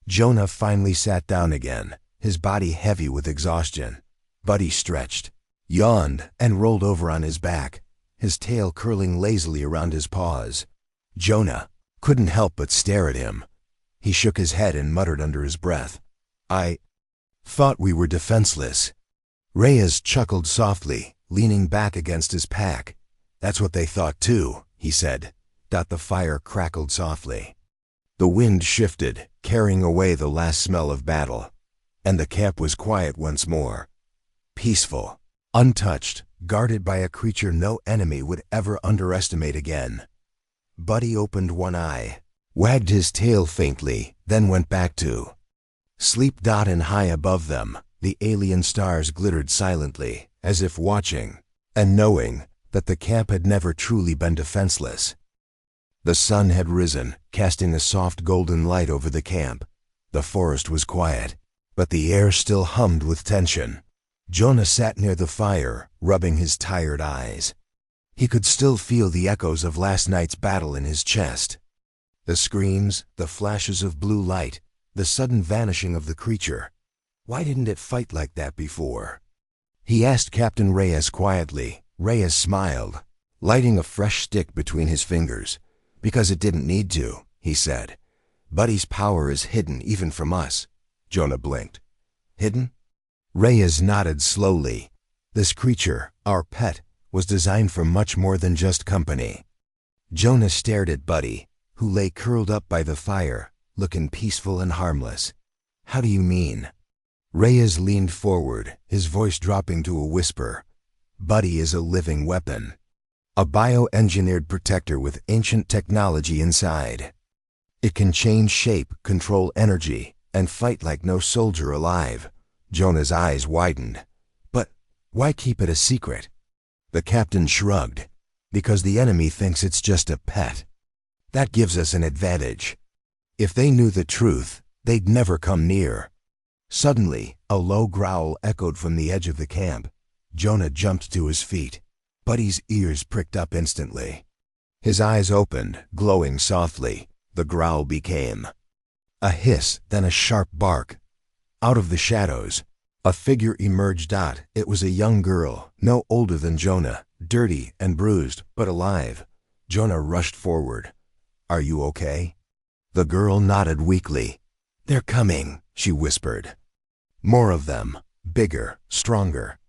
Jonah finally sat down again, his body heavy with exhaustion. Buddy stretched, yawned, and rolled over on his back, his tail curling lazily around his paws. Jonah couldn't help but stare at him. He shook his head and muttered under his breath, "I thought we were defenseless." Reyes chuckled softly, leaning back against his pack. "That's what they thought too," he said. The fire crackled softly. The wind shifted, carrying away the last smell of battle, and the camp was quiet once more. Peaceful, untouched, guarded by a creature no enemy would ever underestimate again. Buddy opened one eye, wagged his tail faintly, then went back to sleep. And high above them, the alien stars glittered silently, as if watching and knowing that the camp had never truly been defenseless. The sun had risen, casting a soft golden light over the camp. The forest was quiet, but the air still hummed with tension. Jonah sat near the fire, rubbing his tired eyes. He could still feel the echoes of last night's battle in his chest. The screams, the flashes of blue light, the sudden vanishing of the creature. Why didn't it fight like that before? He asked Captain Reyes quietly. Reyes smiled, lighting a fresh stick between his fingers. Because it didn't need to, he said. Buddy's power is hidden even from us. Jonah blinked. Hidden? Reyes nodded slowly. This creature, our pet, was designed for much more than just company. Jonah stared at Buddy, who lay curled up by the fire, looking peaceful and harmless. How do you mean? Reyes leaned forward, his voice dropping to a whisper. Buddy is a living weapon. A bioengineered protector with ancient technology inside. It can change shape, control energy, and fight like no soldier alive. Jonah's eyes widened. But why keep it a secret? The captain shrugged. Because the enemy thinks it's just a pet. That gives us an advantage. If they knew the truth, they'd never come near. Suddenly, a low growl echoed from the edge of the camp. Jonah jumped to his feet. Buddy's ears pricked up instantly. His eyes opened, glowing softly. The growl became a hiss, then a sharp bark. Out of the shadows, a figure emerged. It was a young girl, no older than Jonah, dirty and bruised, but alive. Jonah rushed forward. Are you okay? The girl nodded weakly. They're coming, she whispered. More of them, bigger, stronger.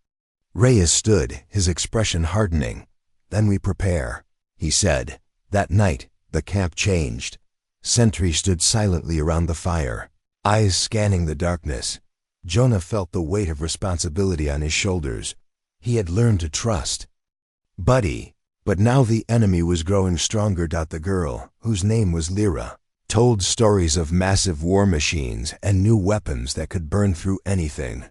Reyes stood, his expression hardening. Then we prepare, he said. That night, the camp changed. Sentries stood silently around the fire, eyes scanning the darkness. Jonah felt the weight of responsibility on his shoulders. He had learned to trust Buddy, but now the enemy was growing stronger. The girl, whose name was Lyra, told stories of massive war machines and new weapons that could burn through anything.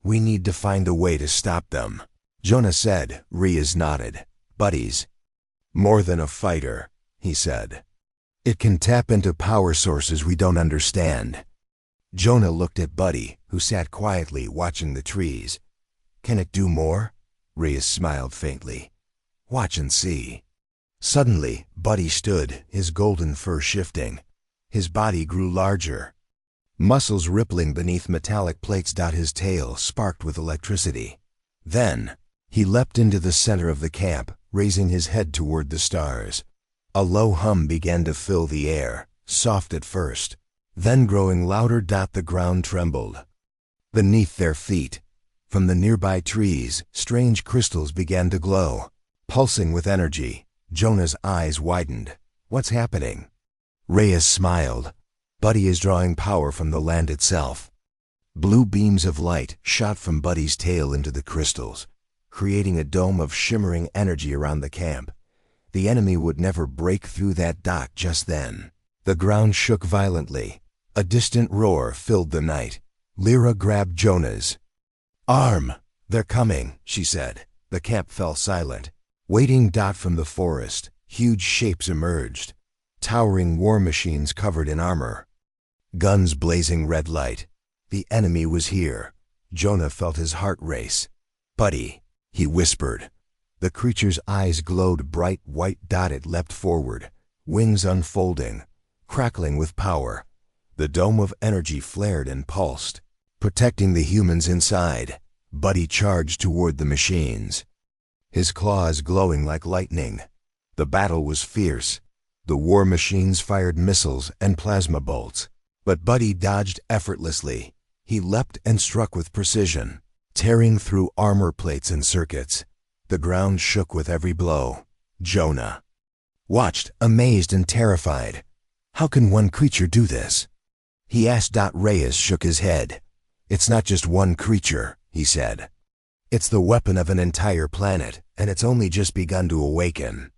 We need to find a way to stop them, Jonah said. Reyes nodded. Buddy's more than a fighter, he said. It can tap into power sources we don't understand. Jonah looked at Buddy, who sat quietly watching the trees. Can it do more? Reyes smiled faintly. Watch and see. Suddenly, Buddy stood, his golden fur shifting. His body grew larger, muscles rippling beneath metallic plates. His tail sparked with electricity. Then, he leapt into the center of the camp, raising his head toward the stars. A low hum began to fill the air, soft at first, then growing louder. The ground trembled beneath their feet. From the nearby trees, strange crystals began to glow, pulsing with energy. Jonah's eyes widened. What's happening? Reyes smiled. Buddy is drawing power from the land itself. Blue beams of light shot from Buddy's tail into the crystals, creating a dome of shimmering energy around the camp. The enemy would never break through that. Just then, the ground shook violently. A distant roar filled the night. Lyra grabbed Jonah's arm. They're coming, she said. The camp fell silent. Waiting. From the forest, huge shapes emerged. Towering war machines covered in armor. Guns blazing red light. The enemy was here. Jonah felt his heart race. Buddy, he whispered. The creature's eyes glowed bright white. It leapt forward, wings unfolding, crackling with power. The dome of energy flared and pulsed, protecting the humans inside. Buddy charged toward the machines, his claws glowing like lightning. The battle was fierce. The war machines fired missiles and plasma bolts, but Buddy dodged effortlessly. He leapt and struck with precision, tearing through armor plates and circuits. The ground shook with every blow. Jonah watched, amazed and terrified. How can one creature do this? He asked. Reyes shook his head. It's not just one creature, he said. It's the weapon of an entire planet, and it's only just begun to awaken.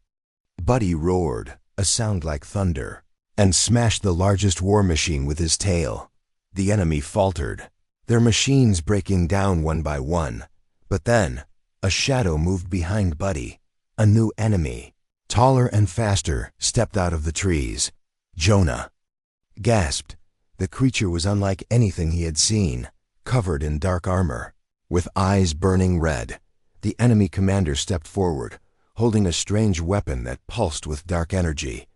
Buddy roared, a sound like thunder, and smashed the largest war machine with his tail. The enemy faltered, their machines breaking down one by one. But then, a shadow moved behind Buddy. A new enemy, taller and faster, stepped out of the trees. Jonah gasped. The creature was unlike anything he had seen, covered in dark armor, with eyes burning red. The enemy commander stepped forward, holding a strange weapon that pulsed with dark energy.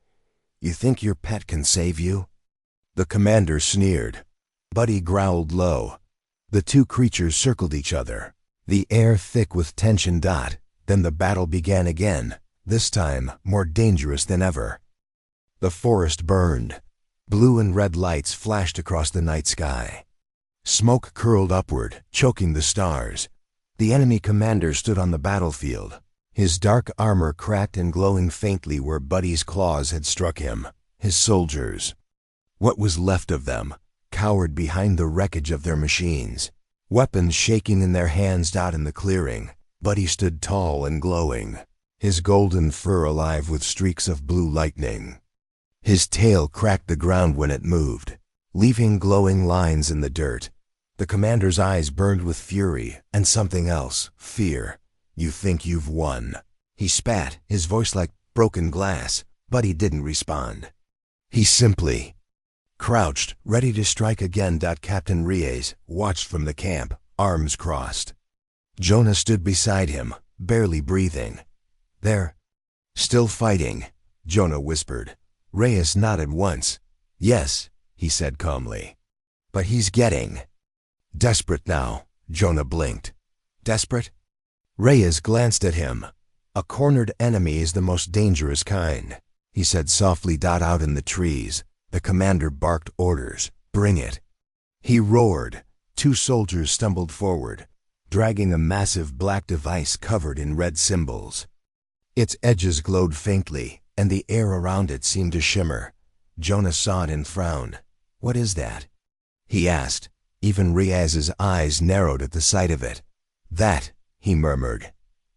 You think your pet can save you? The commander sneered. Buddy growled low. The two creatures circled each other, the air thick with tension. Then the battle began again, this time more dangerous than ever. The forest burned. Blue and red lights flashed across the night sky. Smoke curled upward, choking the stars. The enemy commander stood on the battlefield, his dark armor cracked and glowing faintly where Buddy's claws had struck him. His soldiers, what was left of them, cowered behind the wreckage of their machines, weapons shaking in their hands. In the clearing, Buddy stood tall and glowing, his golden fur alive with streaks of blue lightning. His tail cracked the ground when it moved, leaving glowing lines in the dirt. The commander's eyes burned with fury and something else, fear. You think you've won. He spat, his voice like broken glass, but he didn't respond. He simply crouched, ready to strike again. Captain Reyes watched from the camp, arms crossed. Jonah stood beside him, barely breathing. They're still fighting, Jonah whispered. Reyes nodded once. Yes, he said calmly. But he's getting desperate now. Jonah blinked. Desperate? Reyes glanced at him. A cornered enemy is the most dangerous kind, he said softly. Out in the trees, the commander barked orders. Bring it. He roared. Two soldiers stumbled forward, dragging a massive black device covered in red symbols. Its edges glowed faintly, and the air around it seemed to shimmer. Jonah saw it and frowned. What is that? He asked. Even Reyes's eyes narrowed at the sight of it. That, he murmured,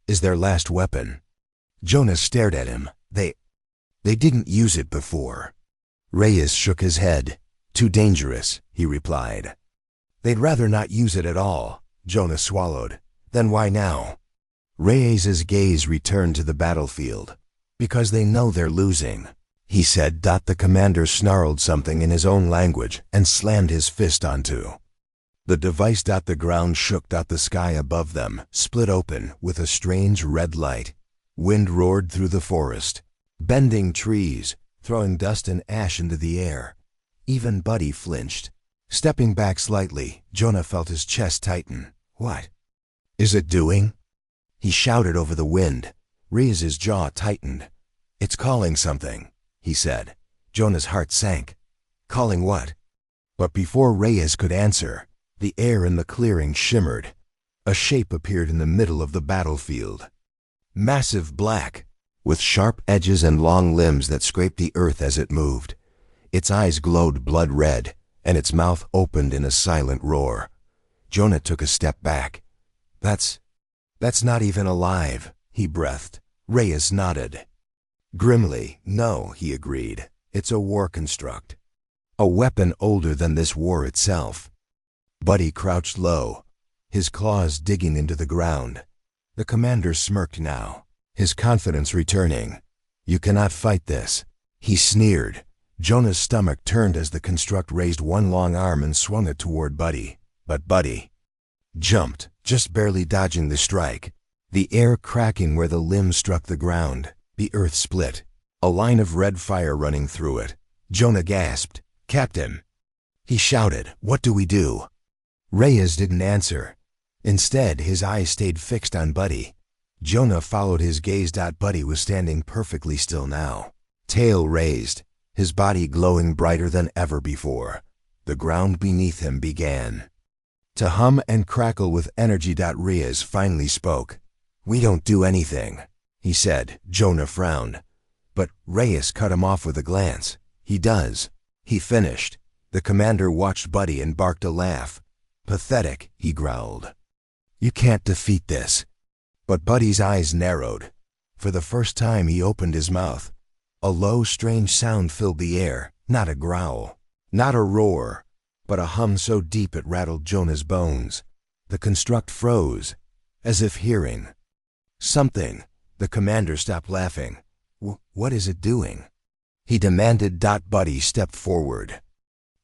is their last weapon. Jonah stared at him. They didn't use it before. Reyes shook his head. Too dangerous, he replied. They'd rather not use it at all. Jonah swallowed. Then why now? Reyes's gaze returned to the battlefield. Because they know they're losing, he said. The commander snarled something in his own language and slammed his fist onto the device. The ground shook. The sky above them split open with a strange red light. Wind roared through the forest, bending trees, throwing dust and ash into the air. Even Buddy flinched. Stepping back slightly, Jonah felt his chest tighten. What is it doing? He shouted over the wind. Reyes's jaw tightened. It's calling something, he said. Jonah's heart sank. Calling what? But before Reyes could answer, the air in the clearing shimmered. A shape appeared in the middle of the battlefield. Massive black, with sharp edges and long limbs that scraped the earth as it moved. Its eyes glowed blood red, and its mouth opened in a silent roar. Jonah took a step back. That's not even alive, he breathed. Reyes nodded. Grimly, no, he agreed. It's a war construct. A weapon older than this war itself. Buddy crouched low, his claws digging into the ground. The commander smirked now, his confidence returning. You cannot fight this, he sneered. Jonah's stomach turned as the construct raised one long arm and swung it toward Buddy. But Buddy jumped, just barely dodging the strike. The air cracking where the limbs struck the ground. The earth split, a line of red fire running through it. Jonah gasped. Captain! He shouted. What do we do? Reyes didn't answer. Instead, his eyes stayed fixed on Buddy. Jonah followed his gaze. Buddy was standing perfectly still now, tail raised, his body glowing brighter than ever before. The ground beneath him began to hum and crackle with energy. Reyes finally spoke. We don't do anything, he said. Jonah frowned. But Reyes cut him off with a glance. He does. He finished. The commander watched Buddy and barked a laugh. Pathetic, he growled. You can't defeat this. But Buddy's eyes narrowed. For the first time he opened his mouth. A low, strange sound filled the air. Not a growl, not a roar, but a hum so deep it rattled Jonah's bones. The construct froze, as if hearing something. The commander stopped laughing. What is it doing? He demanded. Buddy stepped forward.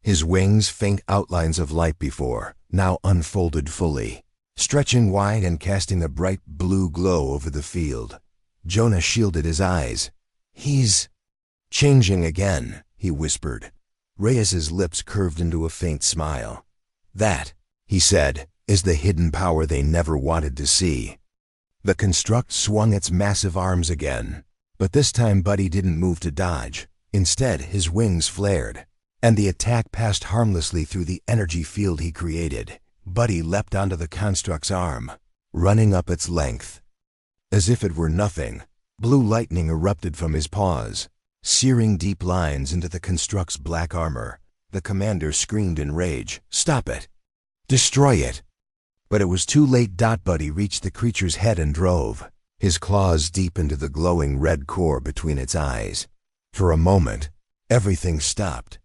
His wings, faint outlines of light before, now unfolded fully, stretching wide and casting a bright blue glow over the field. Jonah shielded his eyes. He's Changing again, he whispered. Reyes's lips curved into a faint smile. That, he said, is the hidden power they never wanted to see. The construct swung its massive arms again, but this time Buddy didn't move to dodge. Instead, his wings flared, and the attack passed harmlessly through the energy field he created. Buddy leapt onto the construct's arm, running up its length. As if it were nothing, blue lightning erupted from his paws, searing deep lines into the construct's black armor. The commander screamed in rage, "Stop it! Destroy it!" But it was too late. Buddy reached the creature's head and drove, his claws deep into the glowing red core between its eyes. For a moment, everything stopped.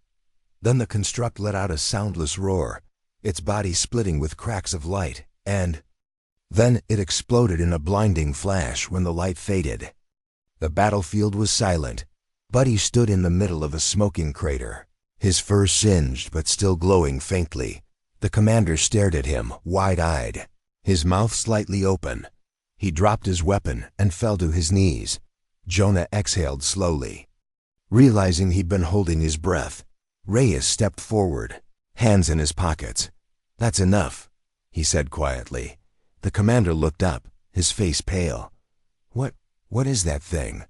Then the construct let out a soundless roar, its body splitting with cracks of light, and then it exploded in a blinding flash when the light faded. The battlefield was silent. Buddy stood in the middle of a smoking crater, his fur singed but still glowing faintly. The commander stared at him, wide-eyed, his mouth slightly open. He dropped his weapon and fell to his knees. Jonah exhaled slowly, realizing he'd been holding his breath. Reyes stepped forward, hands in his pockets. "That's enough," he said quietly. The commander looked up, his face pale. What is that thing?"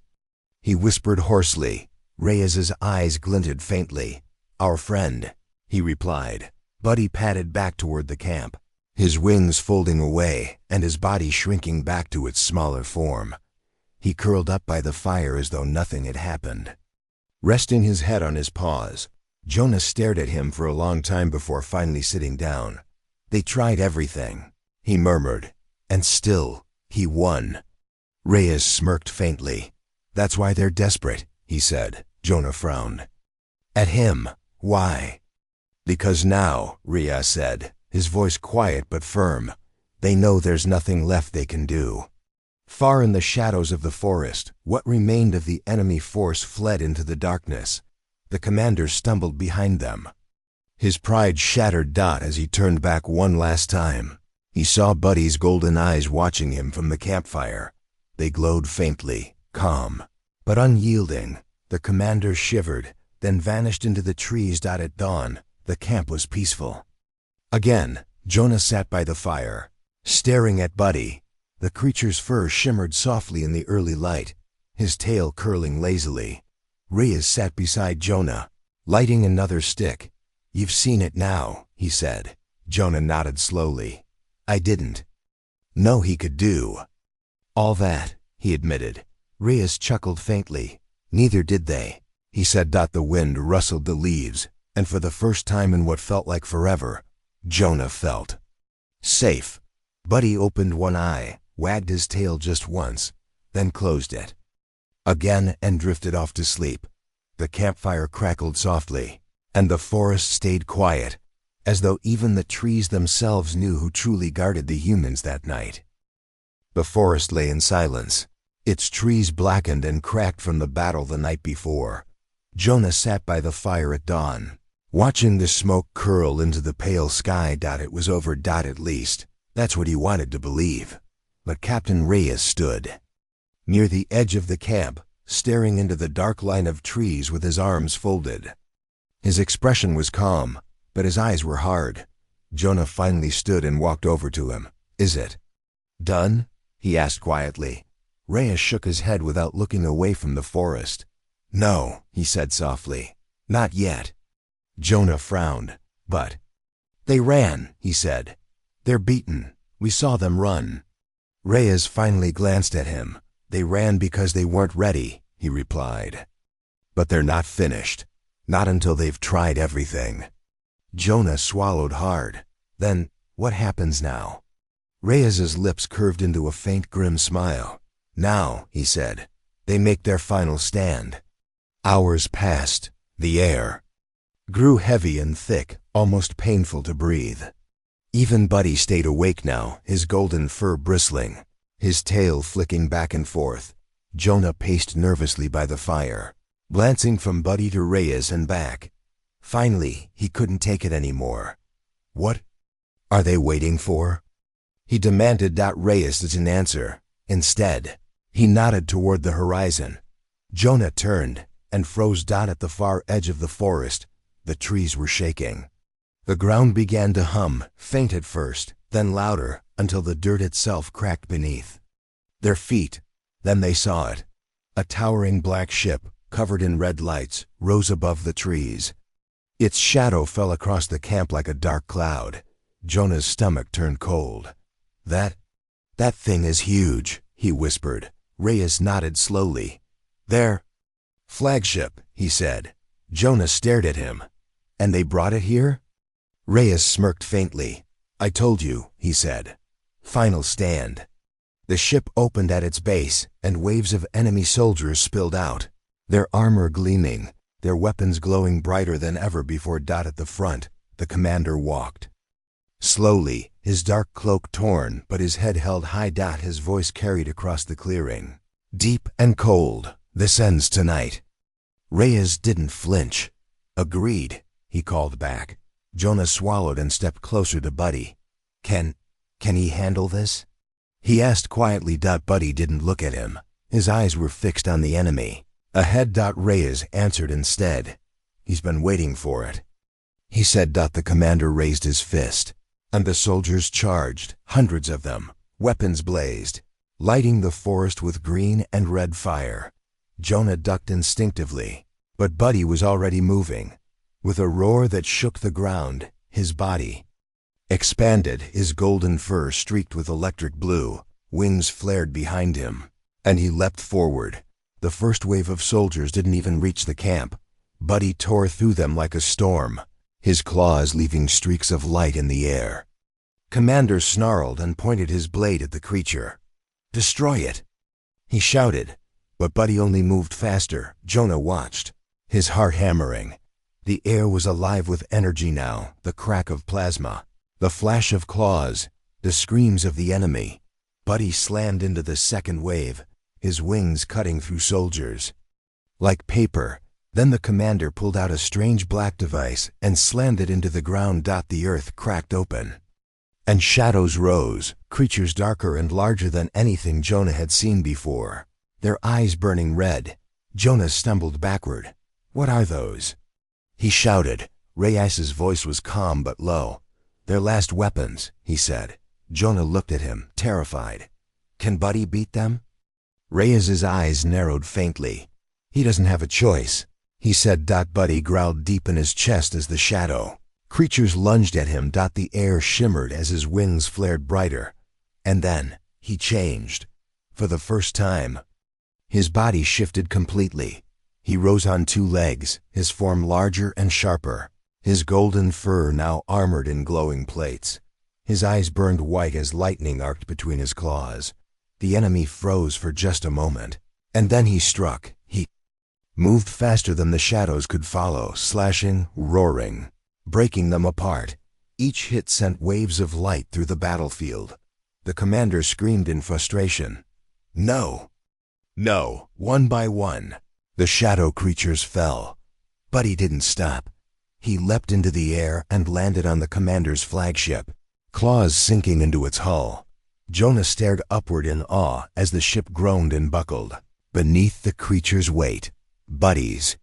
he whispered hoarsely. Reyes's eyes glinted faintly. "Our friend," he replied. Buddy padded back toward the camp, his wings folding away and his body shrinking back to its smaller form. He curled up by the fire as though nothing had happened. Resting his head on his paws, Jonah stared at him for a long time before finally sitting down. "They tried everything," he murmured, "and still, he won." Reyes smirked faintly. "That's why they're desperate," he said. Jonah frowned. At him. "Why?" "Because now," Reyes said, his voice quiet but firm, "they know there's nothing left they can do." Far in the shadows of the forest, what remained of the enemy force fled into the darkness. The commander stumbled behind them, his pride shattered. As he turned back one last time, he saw Buddy's golden eyes watching him from the campfire. They glowed faintly, calm, but unyielding. The commander shivered, then vanished into the trees. At dawn, the camp was peaceful. Again, Jonah sat by the fire, staring at Buddy. The creature's fur shimmered softly in the early light, his tail curling lazily. Reyes sat beside Jonah, lighting another stick. "You've seen it now," he said. Jonah nodded slowly. "I didn't know he could do all that," he admitted. Reyes chuckled faintly. "Neither did they," he said. The wind rustled the leaves, and for the first time in what felt like forever, Jonah felt safe. Buddy opened one eye, wagged his tail just once, then closed it again and drifted off to sleep. The campfire crackled softly, and the forest stayed quiet, as though even the trees themselves knew who truly guarded the humans that night. The forest lay in silence, its trees blackened and cracked from the battle the night before. Jonah sat by the fire at dawn, watching the smoke curl into the pale sky. It was over. At least, that's what he wanted to believe. But Captain Reyes stood near the edge of the camp, staring into the dark line of trees with his arms folded. His expression was calm, but his eyes were hard. Jonah finally stood and walked over to him. "Is it done?" he asked quietly. Reyes shook his head without looking away from the forest. "No," he said softly. "Not yet." Jonah frowned. "But they ran," he said. "They're beaten. We saw them run." Reyes finally glanced at him. "They ran because they weren't ready," he replied. "But they're not finished. Not until they've tried everything." Jonah swallowed hard. "Then, what happens now?" Reyes's lips curved into a faint grim smile. "Now," he said, "they make their final stand." Hours passed. The air grew heavy and thick, almost painful to breathe. Even Buddy stayed awake now, his golden fur bristling, his tail flicking back and forth. Jonah paced nervously by the fire, glancing from Buddy to Reyes and back. Finally, he couldn't take it anymore. "What are they waiting for?" he demanded. Reyes didn't answer. Instead, he nodded toward the horizon. Jonah turned, and froze Dot at the far edge of the forest. The trees were shaking. The ground began to hum, faint at first, then louder, until the dirt itself cracked beneath their feet. Then they saw it. A towering black ship, covered in red lights, rose above the trees. Its shadow fell across the camp like a dark cloud. Jonah's stomach turned cold. That thing is huge," he whispered. Reyes nodded slowly. "Their flagship," he said. Jonah stared at him. "And they brought it here?" Reyes smirked faintly. "I told you," he said. "Final stand." The ship opened at its base, and waves of enemy soldiers spilled out, their armor gleaming, their weapons glowing brighter than ever before. Dot at the front, the commander walked slowly, his dark cloak torn but his head held high. Dot, his voice carried across the clearing. "Deep and cold. This ends tonight." Reyes didn't flinch. "Agreed," he called back. Jonah swallowed and stepped closer to Buddy. Can he handle this?" he asked quietly. Buddy didn't look at him. His eyes were fixed on the enemy. Ahead. Reyes answered instead. "He's been waiting for it," he said. The commander raised his fist, and the soldiers charged, hundreds of them. Weapons blazed, lighting the forest with green and red fire. Jonah ducked instinctively, but Buddy was already moving. With a roar that shook the ground, his body expanded, his golden fur streaked with electric blue. Wings flared behind him, and he leapt forward. The first wave of soldiers didn't even reach the camp. Buddy tore through them like a storm, his claws leaving streaks of light in the air. Commander snarled and pointed his blade at the creature. "Destroy it," he shouted. But Buddy only moved faster. Jonah watched, his heart hammering. The air was alive with energy now, the crack of plasma, the flash of claws, the screams of the enemy. Buddy slammed into the second wave, his wings cutting through soldiers like paper. Then the commander pulled out a strange black device and slammed it into the ground. The earth cracked open, and shadows rose, creatures darker and larger than anything Jonah had seen before, their eyes burning red. Jonah stumbled backward. "What are those?" he shouted. Reyes's voice was calm but low. "Their last weapons," he said. Jonah looked at him, terrified. "Can Buddy beat them?" Reyes's eyes narrowed faintly. "He doesn't have a choice," he said. Buddy growled deep in his chest as the shadow creatures lunged at him. The air shimmered as his wings flared brighter. And then he changed. For the first time, his body shifted completely. He rose on two legs, his form larger and sharper, his golden fur now armored in glowing plates. His eyes burned white as lightning arced between his claws. The enemy froze for just a moment, and then he struck. He moved faster than the shadows could follow, slashing, roaring, breaking them apart. Each hit sent waves of light through the battlefield. The commander screamed in frustration. "No! No!" One by one, the shadow creatures fell. But he didn't stop. He leapt into the air and landed on the commander's flagship, claws sinking into its hull. Jonah stared upward in awe as the ship groaned and buckled beneath the creature's weight. Buddy's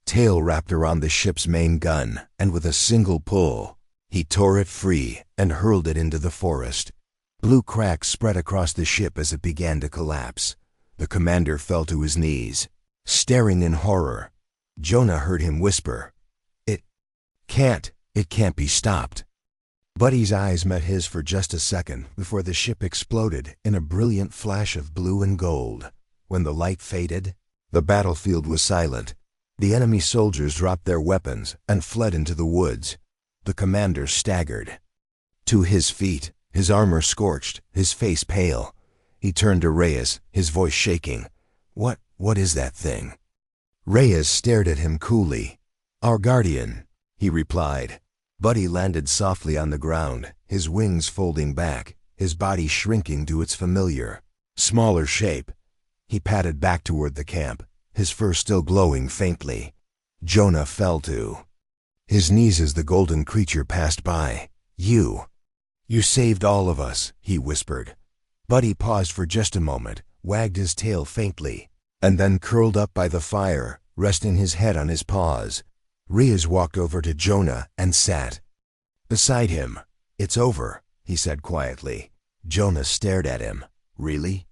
tail wrapped around the ship's main gun, and with a single pull, he tore it free and hurled it into the forest. Blue cracks spread across the ship as it began to collapse. The commander fell to his knees, staring in horror. Jonah heard him whisper, It can't be stopped." Buddy's eyes met his for just a second before the ship exploded in a brilliant flash of blue and gold. When the light faded, the battlefield was silent. The enemy soldiers dropped their weapons and fled into the woods. The commander staggered to his feet, his armor scorched, his face pale. He turned to Reyes, his voice shaking. What is that thing?" Reyes stared at him coolly. "Our guardian," he replied. Buddy landed softly on the ground, his wings folding back, his body shrinking to its familiar, smaller shape. He padded back toward the camp, his fur still glowing faintly. Jonah fell to his knees as the golden creature passed by. You saved all of us," he whispered. Buddy paused for just a moment, wagged his tail faintly, and then curled up by the fire, resting his head on his paws. Reyes walked over to Jonah and sat beside him. "It's over," he said quietly. Jonah stared at him. "Really?"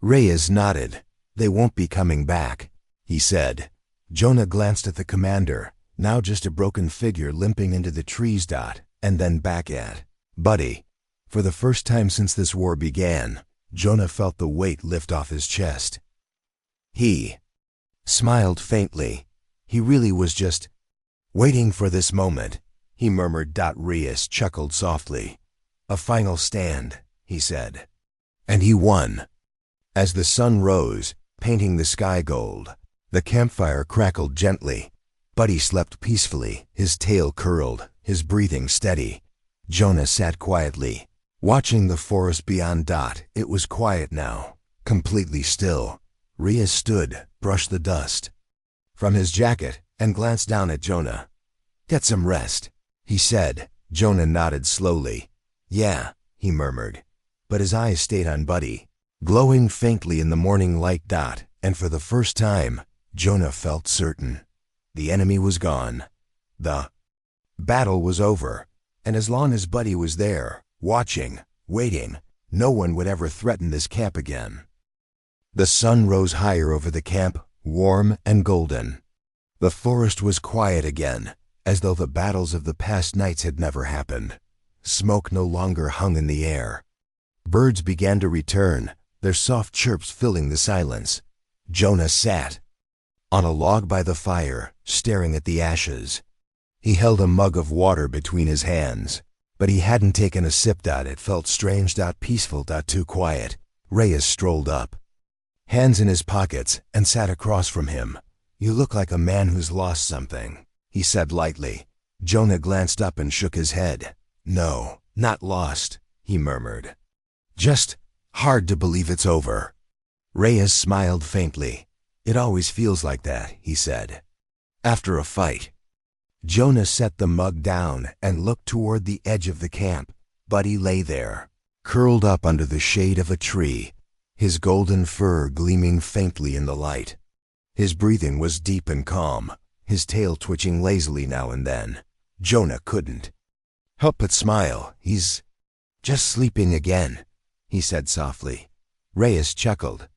Reyes nodded. "They won't be coming back," he said. Jonah glanced at the commander, now just a broken figure limping into the trees, and then back at Buddy. For the first time since this war began, Jonah felt the weight lift off his chest. He smiled faintly. He really was just waiting for this moment, he murmured. Reyes chuckled softly. "A final stand," he said. And he won. As the sun rose, painting the sky gold, the campfire crackled gently. Buddy slept peacefully, his tail curled, his breathing steady. Jonah sat quietly, watching the forest beyond. It was quiet now, completely still. Reyes stood, brushed the dust from his jacket, and glanced down at Jonah. "Get some rest," he said. Jonah nodded slowly. "Yeah," he murmured. But his eyes stayed on Buddy, glowing faintly in the morning light. And for the first time, Jonah felt certain. The enemy was gone. The battle was over. And as long as Buddy was there, watching, waiting, no one would ever threaten this camp again. The sun rose higher over the camp, warm and golden. The forest was quiet again, as though the battles of the past nights had never happened. Smoke no longer hung in the air. Birds began to return, their soft chirps filling the silence. Jonah sat on a log by the fire, staring at the ashes. He held a mug of water between his hands, but he hadn't taken a sip. It felt strange, peaceful, too quiet. Reyes strolled up, hands in his pockets, and sat across from him. "You look like a man who's lost something," he said lightly. Jonah glanced up and shook his head. "No, not lost," he murmured. "Just hard to believe it's over." Reyes smiled faintly. "It always feels like that," he said. "After a fight." Jonah set the mug down and looked toward the edge of the camp. Buddy lay there, curled up under the shade of a tree, his golden fur gleaming faintly in the light. His breathing was deep and calm, his tail twitching lazily now and then. Jonah couldn't help but smile. "He's just sleeping again," he said softly. Reyes chuckled.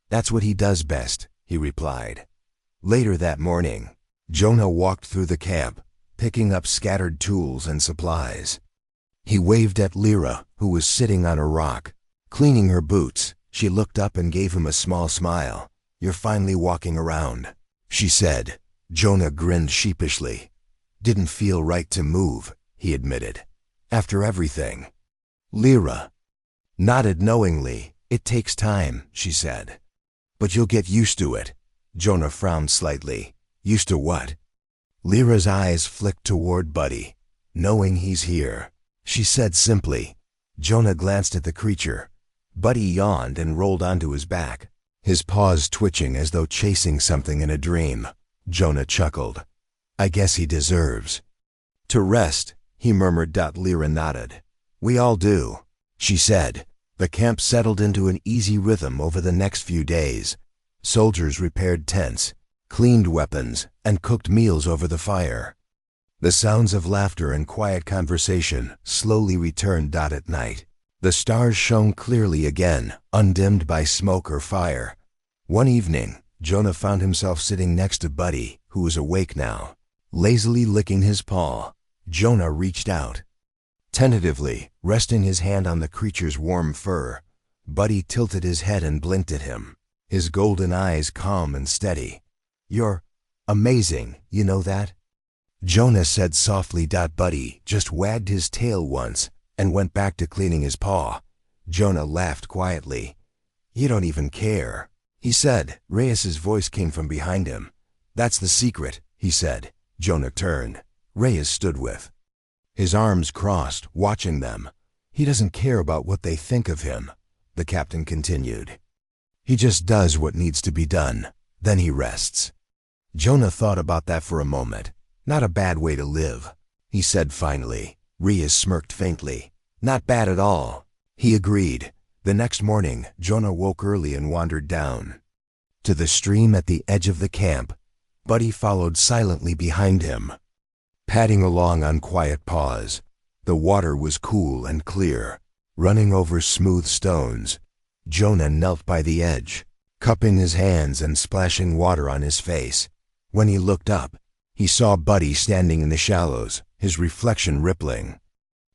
"That's what he does best," he replied. Later that morning, Jonah walked through the camp, picking up scattered tools and supplies. He waved at Lyra, who was sitting on a rock, cleaning her boots. She looked up and gave him a small smile. "You're finally walking around," she said. Jonah grinned sheepishly. "Didn't feel right to move," he admitted. "After everything." Lyra nodded knowingly. "It takes time," she said. "But you'll get used to it." Jonah frowned slightly. "Used to what?" Lyra's eyes flicked toward Buddy. "Knowing he's here," she said simply. Jonah glanced at the creature. Buddy yawned and rolled onto his back, his paws twitching as though chasing something in a dream. Jonah chuckled. "I guess he deserves to rest," he murmured. Lyra nodded. "We all do," she said. The camp settled into an easy rhythm over the next few days. Soldiers repaired tents, cleaned weapons, and cooked meals over the fire. The sounds of laughter and quiet conversation slowly returned. At night, the stars shone clearly again, undimmed by smoke or fire. One evening, Jonah found himself sitting next to Buddy, who was awake now, lazily licking his paw. Jonah reached out, tentatively, resting his hand on the creature's warm fur. Buddy tilted his head and blinked at him, his golden eyes calm and steady. "You're amazing, you know that?" Jonah said softly. Buddy just wagged his tail once and went back to cleaning his paw. Jonah laughed quietly. "You don't even care," he said. Reyes's voice came from behind him. "That's the secret," he said. Jonah turned. Reyes stood with his arms crossed, watching them. "He doesn't care about what they think of him," the captain continued. "He just does what needs to be done. Then he rests." Jonah thought about that for a moment. "Not a bad way to live," he said finally. Reyes smirked faintly. "Not bad at all," he agreed. The next morning, Jonah woke early and wandered down to the stream at the edge of the camp. Buddy followed silently behind him, padding along on quiet paws. The water was cool and clear, running over smooth stones. Jonah knelt by the edge, cupping his hands and splashing water on his face. When he looked up, he saw Buddy standing in the shallows, his reflection rippling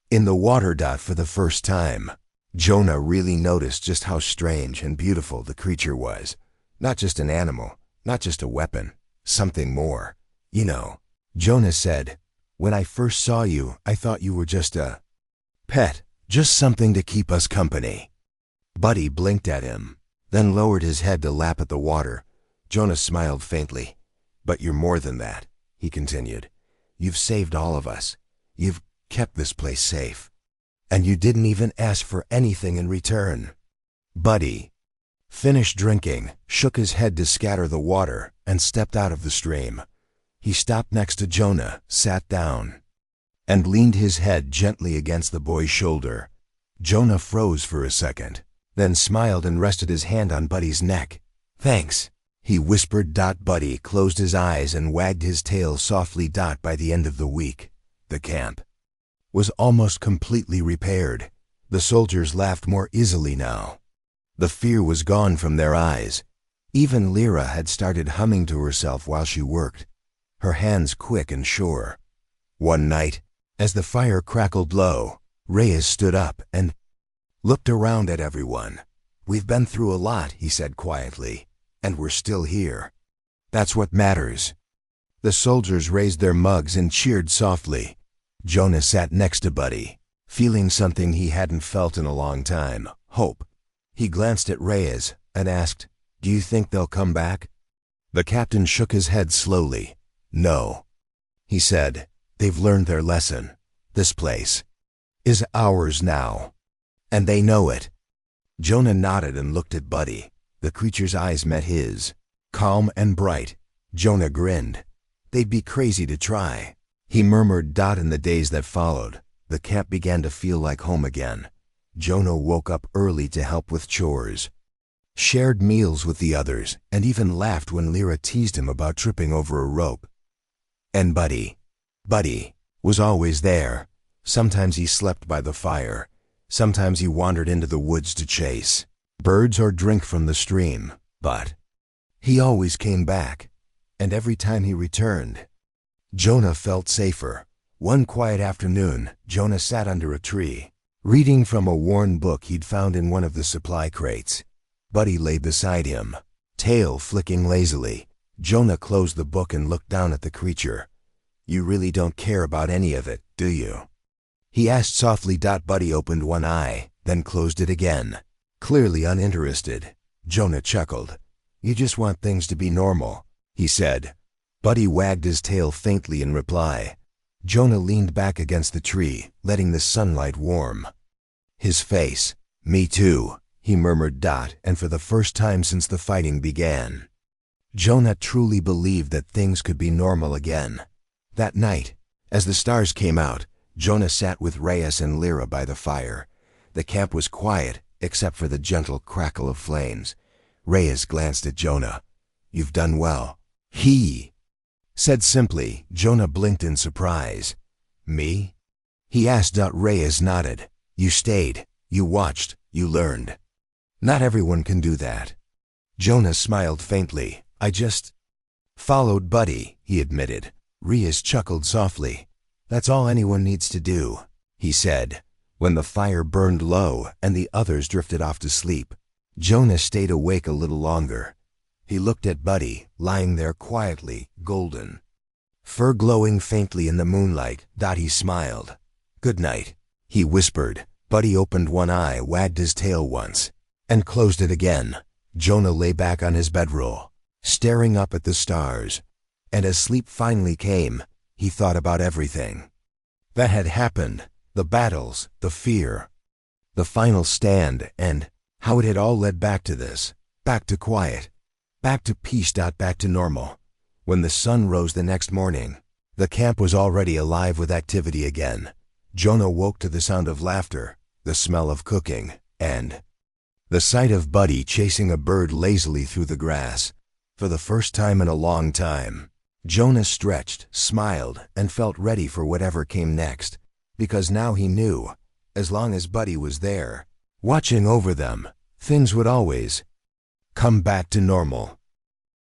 in the water. For the first time, Jonah really noticed just how strange and beautiful the creature was. Not just an animal, not just a weapon, something more. You know, Jonah said, "When I first saw you, I thought you were just a pet, just something to keep us company." Buddy blinked at him, then lowered his head to lap at the water. Jonah smiled faintly. "But you're more than that," he continued. "You've saved all of us. You've kept this place safe. And you didn't even ask for anything in return." Buddy finished drinking, shook his head to scatter the water, and stepped out of the stream. He stopped next to Jonah, sat down, and leaned his head gently against the boy's shoulder. Jonah froze for a second, then smiled and rested his hand on Buddy's neck. "Thanks," he whispered. Buddy closed his eyes and wagged his tail softly. By the end of the week, the camp was almost completely repaired. The soldiers laughed more easily now. The fear was gone from their eyes. Even Lyra had started humming to herself while she worked, her hands quick and sure. One night, as the fire crackled low, Reyes stood up and looked around at everyone. "We've been through a lot," he said quietly, "and we're still here. That's what matters." The soldiers raised their mugs and cheered softly. Jonah sat next to Buddy, feeling something he hadn't felt in a long time: hope. He glanced at Reyes and asked, "Do you think they'll come back?" The captain shook his head slowly. "No," he said. "They've learned their lesson. This place is ours now, and they know it." Jonah nodded and looked at Buddy. The creature's eyes met his, calm and bright. Jonah grinned. "They'd be crazy to try," he murmured. In the days that followed, the camp began to feel like home again. Jonah woke up early to help with chores, shared meals with the others, and even laughed when Lyra teased him about tripping over a rope. And Buddy was always there. Sometimes he slept by the fire. Sometimes he wandered into the woods to chase birds or drink from the stream. But he always came back, and every time he returned, Jonah felt safer. One quiet afternoon, Jonah sat under a tree, reading from a worn book he'd found in one of the supply crates. Buddy lay beside him, tail flicking lazily. Jonah closed the book and looked down at the creature. "You really don't care about any of it, do you?" he asked softly. Buddy opened one eye, then closed it again, clearly uninterested. Jonah chuckled. "You just want things to be normal," he said. Buddy wagged his tail faintly in reply. Jonah leaned back against the tree, letting the sunlight warm his face. "Me too," he murmured. And for the first time since the fighting began, Jonah truly believed that things could be normal again. That night, as the stars came out, Jonah sat with Reyes and Lyra by the fire. The camp was quiet, except for the gentle crackle of flames. Reyes glanced at Jonah. "You've done well," he said simply. Jonah blinked in surprise. "Me?" he asked. Reyes nodded. "You stayed, you watched, you learned. Not everyone can do that." Jonah smiled faintly. "I just followed Buddy," he admitted. Reyes chuckled softly. "That's all anyone needs to do," he said. When the fire burned low and the others drifted off to sleep, Jonah stayed awake a little longer. He looked at Buddy, lying there quietly, golden, fur glowing faintly in the moonlight. He smiled. "Good night," he whispered. Buddy opened one eye, wagged his tail once, and closed it again. Jonah lay back on his bedroll, staring up at the stars. And as sleep finally came, he thought about everything that had happened, the battles, the fear, the final stand, and how it had all led back to this, back to quiet, back to peace. Back to normal. When the sun rose the next morning, the camp was already alive with activity again. Jonah woke to the sound of laughter, the smell of cooking, and the sight of Buddy chasing a bird lazily through the grass. For the first time in a long time, Jonas stretched, smiled, and felt ready for whatever came next, because now he knew, as long as Buddy was there, watching over them, things would always come back to normal.